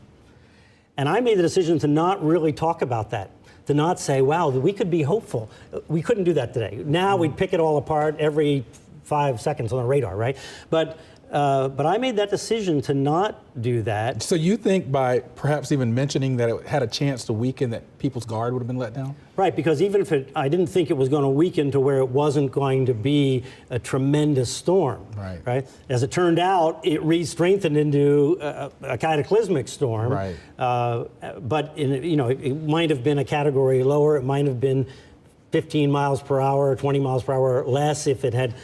And I made the decision to not really talk about that, to not say, wow, we could be hopeful. We couldn't do that today. Now we'd pick it all apart every 5 seconds on the radar, right? But I made that decision to not do that. So you think by perhaps even mentioning that it had a chance to weaken, that people's guard would have been let down? Right, because even if I didn't think it was going to weaken to where it wasn't going to be a tremendous storm. Right. As it turned out, it re-strengthened into a cataclysmic storm. Right. But it might have been a category lower. It might have been 15 miles per hour, 20 miles per hour less if it had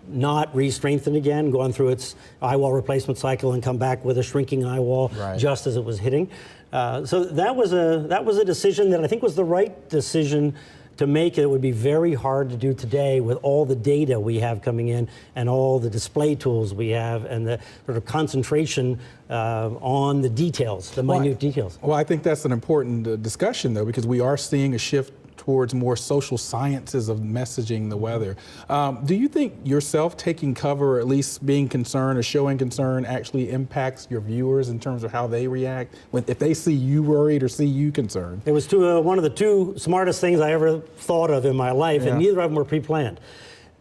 not re-strengthened again, gone through its eye wall replacement cycle and come back with a shrinking eye wall just as it was hitting. So that was a decision that I think was the right decision to make. It would be very hard to do today with all the data we have coming in and all the display tools we have and the sort of concentration on the details, the minute details. Well, I think that's an important discussion, though, because we are seeing a shift towards more social sciences of messaging the weather. Do you think yourself taking cover, or at least being concerned or showing concern, actually impacts your viewers in terms of how they react if they see you worried or see you concerned? It was one of the two smartest things I ever thought of in my life, and neither of them were pre-planned.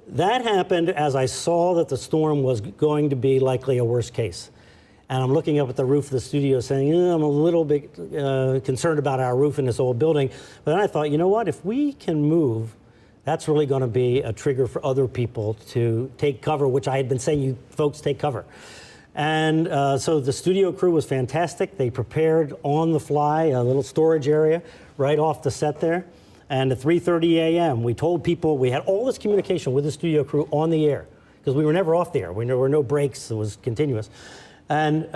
That happened as I saw that the storm was going to be likely a worst case. And I'm looking up at the roof of the studio saying, I'm a little bit concerned about our roof in this old building. But then I thought, you know what, if we can move, that's really going to be a trigger for other people to take cover, which I had been saying, you folks take cover. And so the studio crew was fantastic. They prepared on the fly a little storage area right off the set there. And at 3:30 a.m., we told people, we had all this communication with the studio crew on the air, because we were never off the air. There were no breaks. It was continuous. And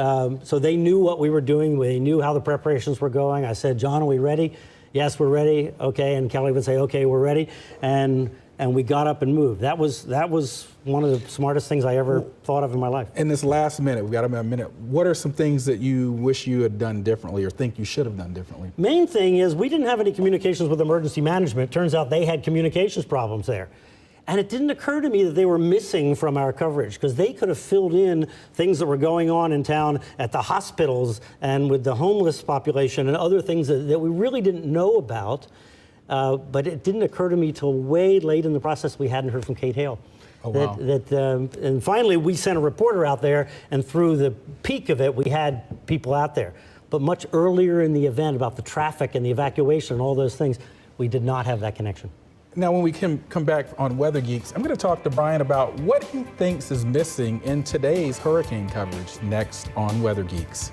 so they knew what we were doing. They knew how the preparations were going. I said, John, are we ready? Yes, we're ready. Okay. And Kelly would say, okay, we're ready. And we got up and moved. That was one of the smartest things I ever thought of in my life. In this last minute, we've got about a minute. What are some things that you wish you had done differently or think you should have done differently? Main thing is we didn't have any communications with emergency management. Turns out they had communications problems there. And it didn't occur to me that they were missing from our coverage, because they could have filled in things that were going on in town at the hospitals and with the homeless population and other things that we really didn't know about. But it didn't occur to me till way late in the process we hadn't heard from Kate Hale. Oh, wow. And finally, we sent a reporter out there, and through the peak of it, we had people out there. But much earlier in the event, about the traffic and the evacuation and all those things, we did not have that connection. Now, when we come back on Weather Geeks, I'm going to talk to Brian about what he thinks is missing in today's hurricane coverage next on Weather Geeks.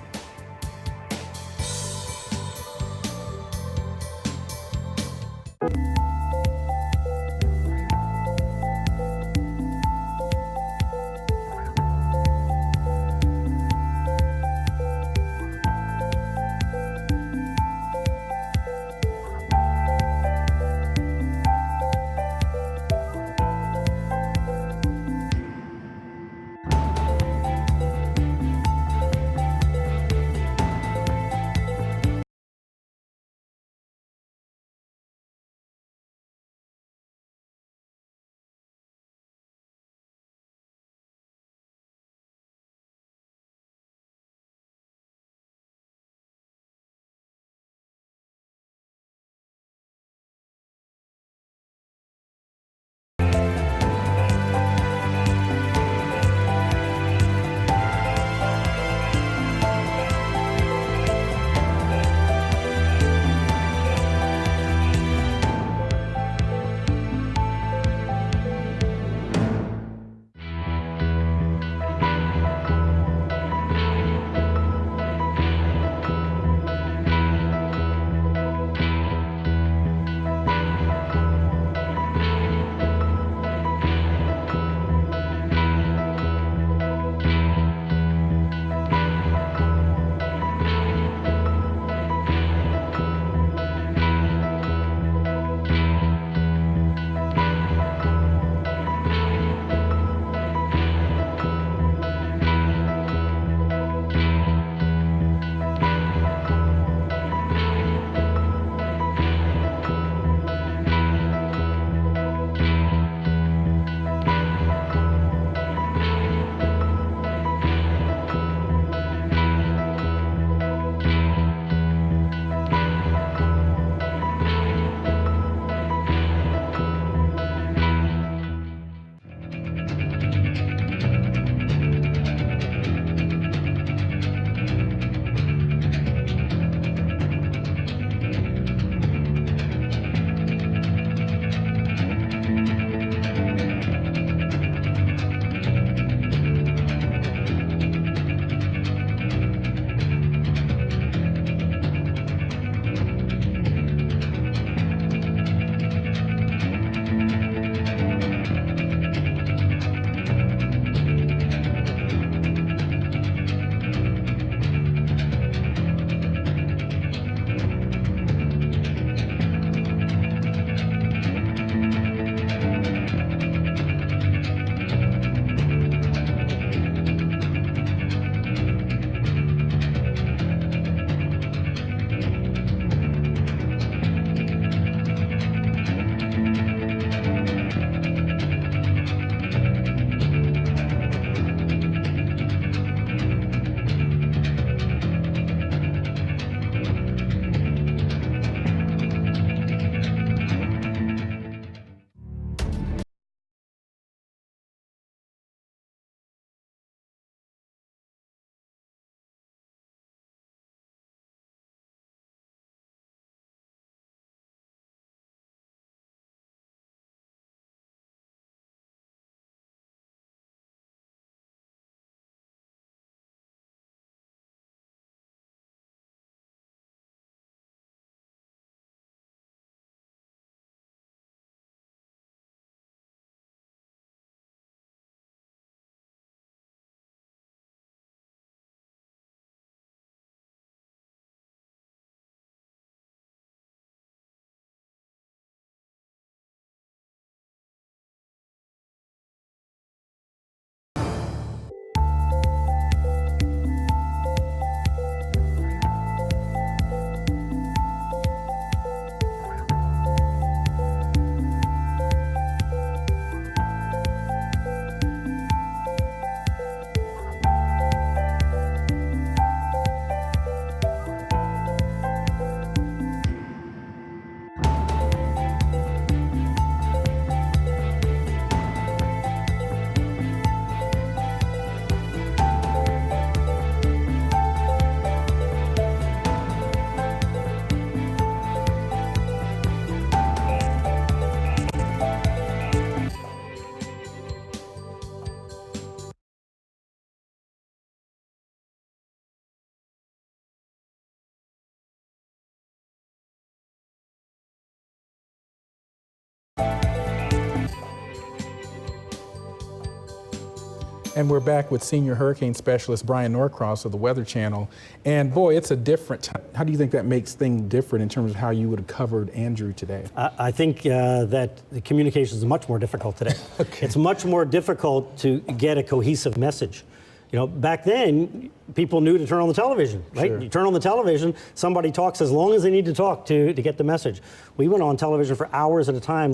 And we're back with senior hurricane specialist Brian Norcross of the Weather Channel. And boy, it's a different time. How do you think that makes things different in terms of how you would have covered Andrew today? I think that the communication is much more difficult today. It's much more difficult to get a cohesive message. You know, back then, people knew to turn on the television, right? Sure. You turn on the television, somebody talks as long as they need to talk to get the message. We went on television for hours at a time.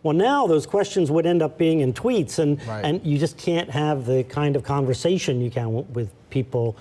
Well, now those questions would end up being in tweets, and you just can't have the kind of conversation you can with people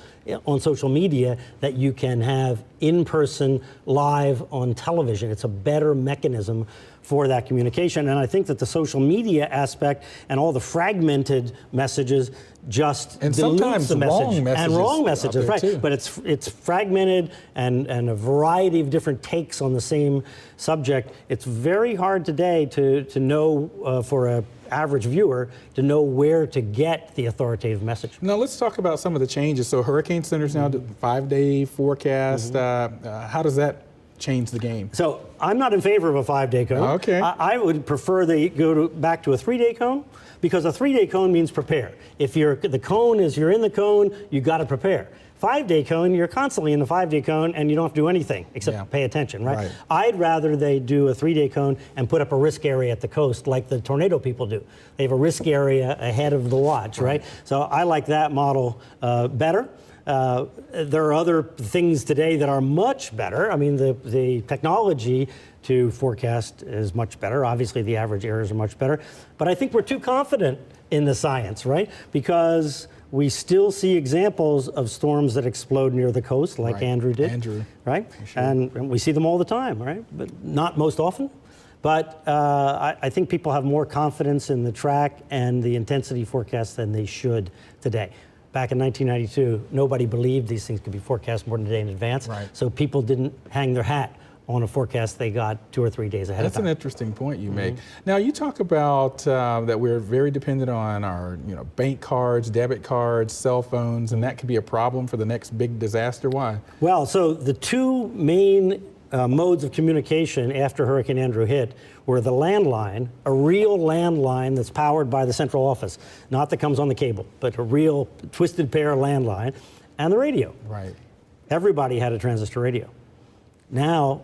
on social media that you can have in person, live on television. It's a better mechanism for that communication. And I think that the social media aspect and all the fragmented messages just dilutes the message. And wrong messages, right. Too. But it's fragmented and a variety of different takes on the same subject. It's very hard today to know for an average viewer to know where to get the authoritative message. Now let's talk about some of the changes. So Hurricane Center's now 5-day forecast. How does that change the game? So I'm not in favor of a 5-day cone. Okay. I would prefer they go back to a 3-day cone, because a 3-day cone means prepare. If you're in the cone, you got to prepare. 5-day cone, you're constantly in the 5-day cone and you don't have to do anything except pay attention, right? I'd rather they do a 3-day cone and put up a risk area at the coast like the tornado people do. They have a risk area ahead of the watch, right? So I like that model better. There are other things today that are much better. I mean, the technology to forecast is much better. Obviously, the average errors are much better. But I think we're too confident in the science, right? Because we still see examples of storms that explode near the coast, like Andrew did. Right? Sure. And we see them all the time, right? But not most often. But I think people have more confidence in the track and the intensity forecast than they should today. Back in 1992, nobody believed these things could be forecast more than a day in advance. So people didn't hang their hat on a forecast they got 2 or 3 days ahead of time. That's an interesting point you make. Now you talk about that we're very dependent on our bank cards, debit cards, cell phones, and that could be a problem for the next big disaster. Why? Well, so the two main modes of communication after Hurricane Andrew hit were the landline, a real landline that's powered by the central office, not that comes on the cable, but a real twisted pair landline, and the radio. Right. Everybody had a transistor radio. Now,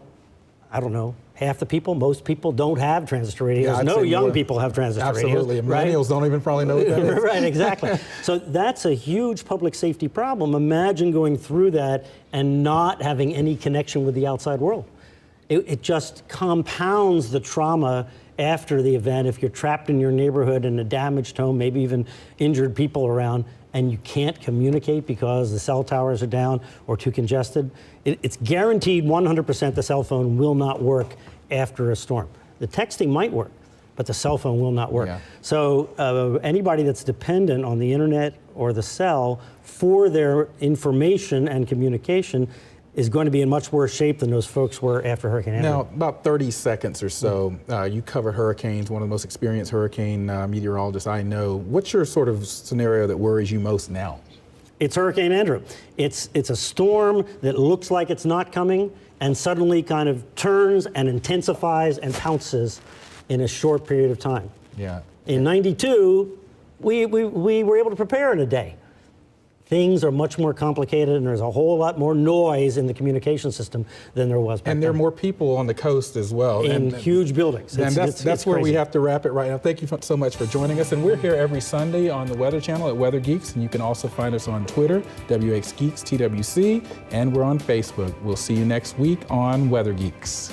I don't know, half the people, most people don't have transistor radios. Yeah, no young people have transistor radios. Absolutely. Millennials don't even probably know what that is. Right, exactly. So that's a huge public safety problem. Imagine going through that and not having any connection with the outside world. It just compounds the trauma after the event. If you're trapped in your neighborhood in a damaged home, maybe even injured people around, and you can't communicate because the cell towers are down or too congested, it's guaranteed 100% the cell phone will not work after a storm. The texting might work, but the cell phone will not work. So anybody that's dependent on the internet or the cell for their information and communication is going to be in much worse shape than those folks were after Hurricane Andrew. Now, about 30 seconds or so, you covered hurricanes, one of the most experienced hurricane meteorologists I know. What's your sort of scenario that worries you most now? It's Hurricane Andrew. It's a storm that looks like it's not coming and suddenly kind of turns and intensifies and pounces in a short period of time. Yeah. In '92, we were able to prepare in a day. Things are much more complicated, and there's a whole lot more noise in the communication system than there was back then. And there are more people on the coast as well. In huge buildings. And that's where we have to wrap it right now. Thank you so much for joining us. And we're here every Sunday on the Weather Channel at Weather Geeks. And you can also find us on Twitter, WX Geeks, TWC. And we're on Facebook. We'll see you next week on Weather Geeks.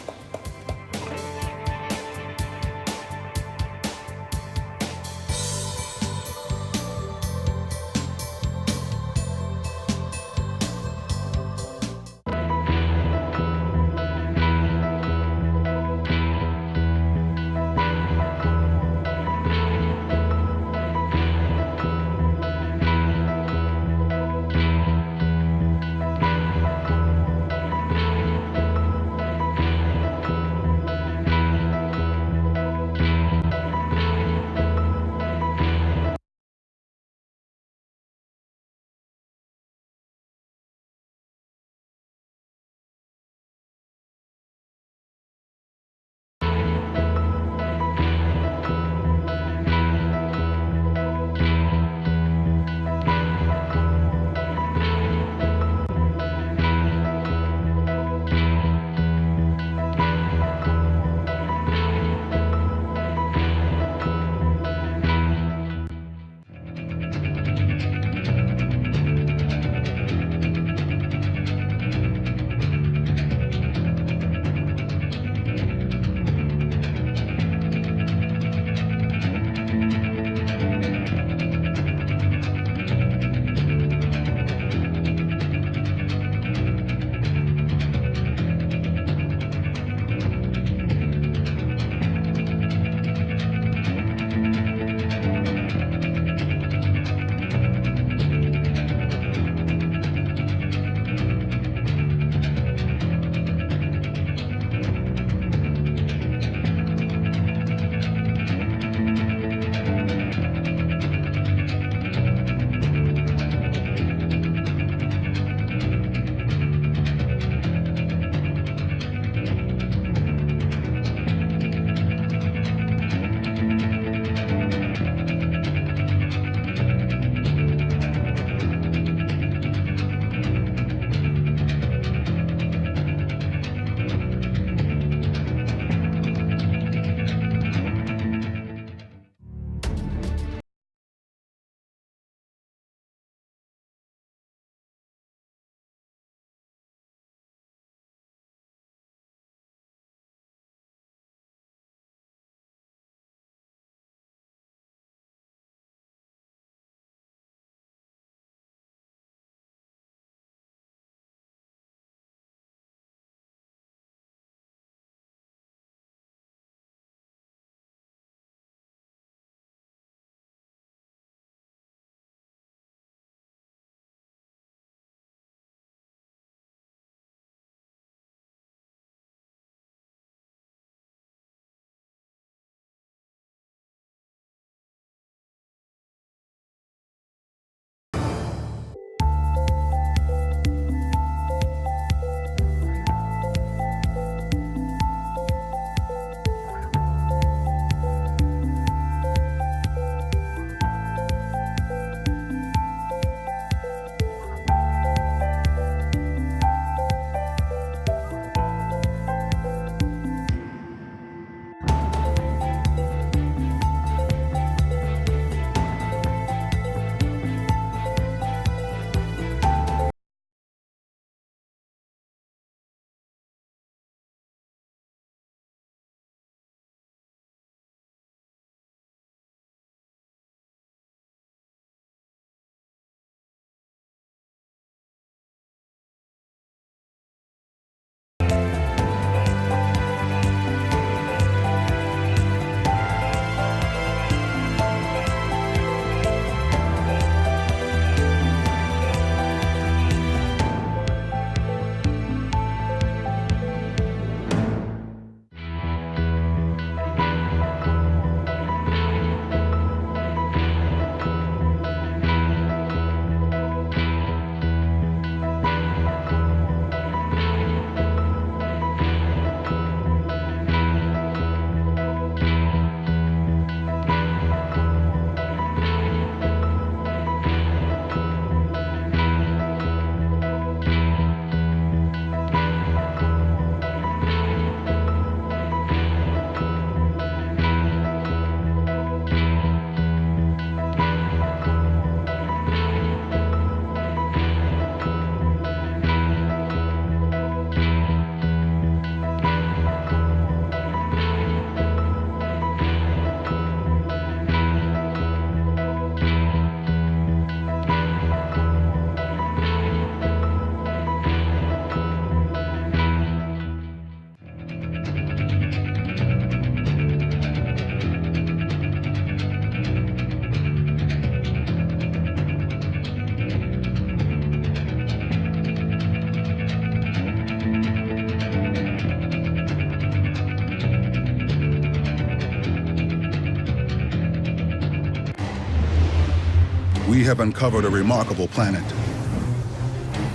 we have uncovered a remarkable planet,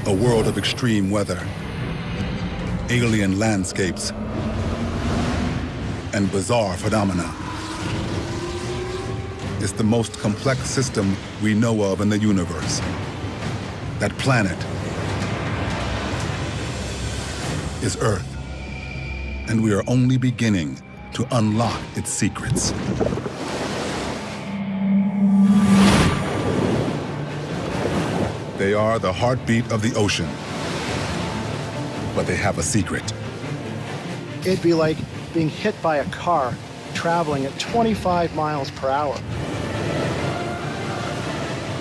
a world of extreme weather, alien landscapes, and bizarre phenomena. It's the most complex system we know of in the universe. That planet is Earth, and we are only beginning to unlock its secrets. They are the heartbeat of the ocean, but they have a secret. It'd be like being hit by a car traveling at 25 miles per hour.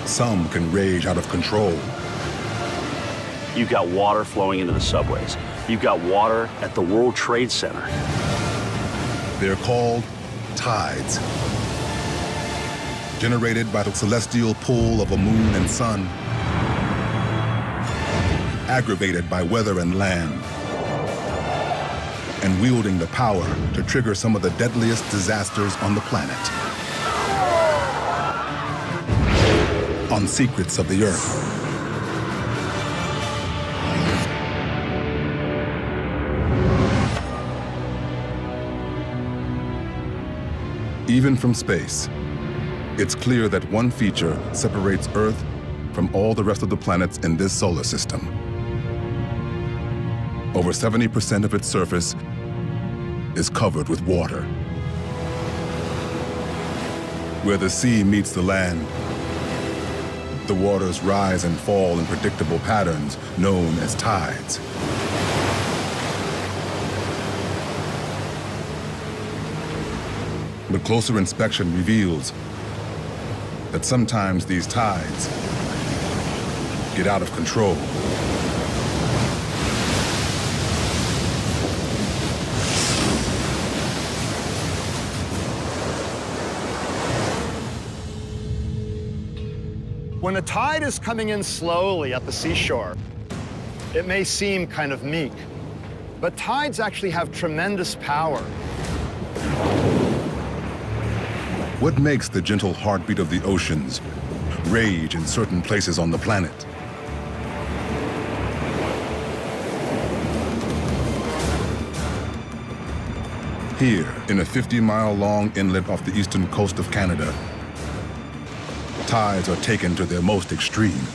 Some can rage out of control. You've got water flowing into the subways. You've got water at the World Trade Center. They're called tides. Generated by the celestial pull of a moon and sun, aggravated by weather and land, and wielding the power to trigger some of the deadliest disasters on the planet. On Secrets of the Earth. Even from space, it's clear that one feature separates Earth from all the rest of the planets in this solar system. Over 70% of its surface is covered with water. Where the sea meets the land, the waters rise and fall in predictable patterns known as tides. But closer inspection reveals that sometimes these tides get out of control. When a tide is coming in slowly at the seashore, it may seem kind of meek, but tides actually have tremendous power. What makes the gentle heartbeat of the oceans rage in certain places on the planet? Here, in a 50-mile-long inlet off the eastern coast of Canada, tides are taken to their most extreme.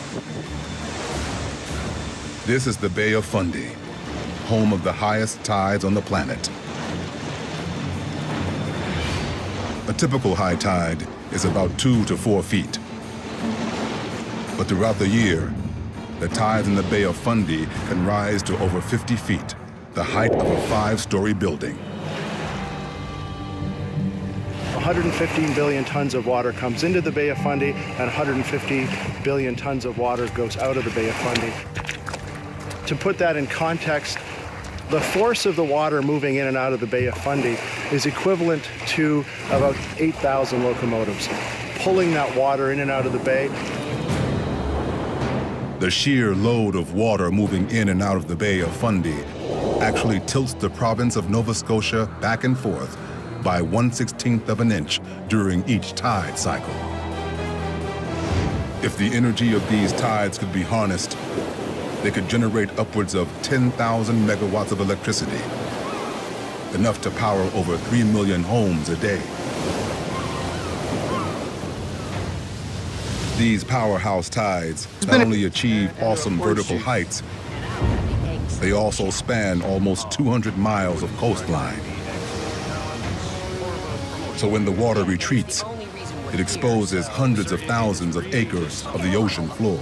This is the Bay of Fundy, home of the highest tides on the planet. A typical high tide is about 2 to 4 feet. But throughout the year, the tides in the Bay of Fundy can rise to over 50 feet, the height of a 5-story building. 115 billion tons of water comes into the Bay of Fundy, and 150 billion tons of water goes out of the Bay of Fundy. To put that in context, the force of the water moving in and out of the Bay of Fundy is equivalent to about 8,000 locomotives, pulling that water in and out of the bay. The sheer load of water moving in and out of the Bay of Fundy actually tilts the province of Nova Scotia back and forth by 1/16 of an inch during each tide cycle. If the energy of these tides could be harnessed, they could generate upwards of 10,000 megawatts of electricity, enough to power over 3 million homes a day. These powerhouse tides not only achieve awesome vertical heights, they also span almost 200 miles of coastline. So when the water retreats, it exposes hundreds of thousands of acres of the ocean floor.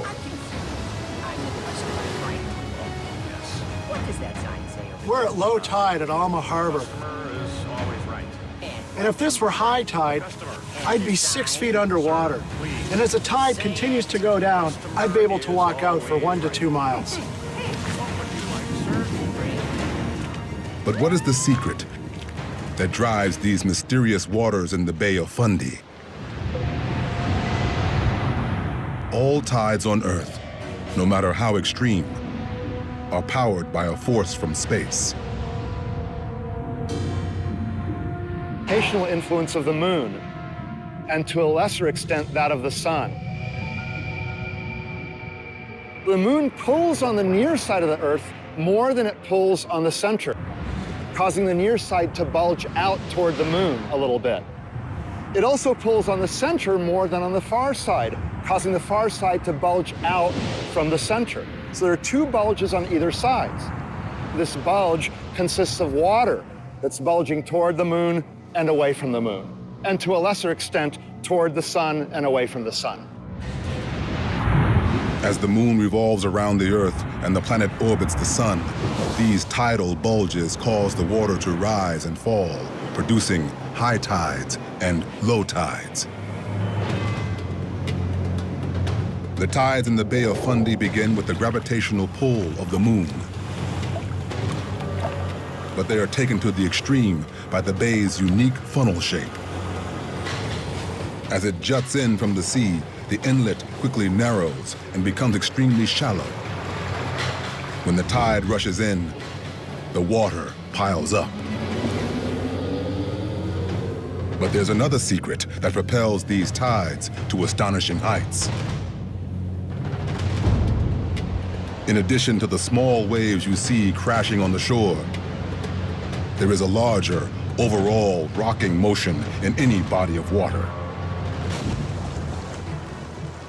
We're at low tide at Alma Harbor. And if this were high tide, I'd be 6 feet underwater. And as the tide continues to go down, I'd be able to walk out for 1 to 2 miles. But what is the secret that drives these mysterious waters in the Bay of Fundy? All tides on Earth, no matter how extreme, are powered by a force from space. Gravitational influence of the moon, and to a lesser extent that of the sun. The moon pulls on the near side of the Earth more than it pulls on the center, causing the near side to bulge out toward the moon a little bit. It also pulls on the center more than on the far side, causing the far side to bulge out from the center. So there are two bulges on either side. This bulge consists of water that's bulging toward the moon and away from the moon, and to a lesser extent, toward the sun and away from the sun. As the moon revolves around the Earth and the planet orbits the sun, these tidal bulges cause the water to rise and fall, producing high tides and low tides. The tides in the Bay of Fundy begin with the gravitational pull of the moon. But they are taken to the extreme by the bay's unique funnel shape. As it juts in from the sea, the inlet quickly narrows and becomes extremely shallow. When the tide rushes in, the water piles up. But there's another secret that propels these tides to astonishing heights. In addition to the small waves you see crashing on the shore, there is a larger, overall rocking motion in any body of water.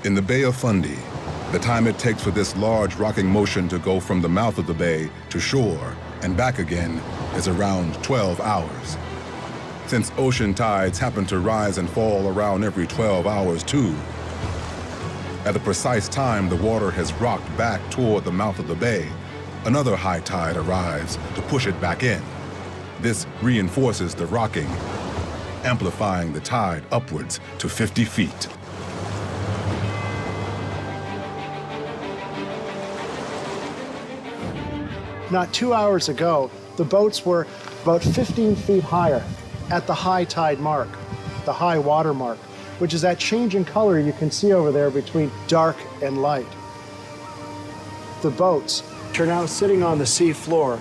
In the Bay of Fundy, the time it takes for this large rocking motion to go from the mouth of the bay to shore and back again is around 12 hours. Since ocean tides happen to rise and fall around every 12 hours too, at the precise time the water has rocked back toward the mouth of the bay, another high tide arrives to push it back in. This reinforces the rocking, amplifying the tide upwards to 50 feet. Not 2 hours ago, the boats were about 15 feet higher at the high tide mark, the high water mark, which is that change in color you can see over there between dark and light. The boats are now sitting on the sea floor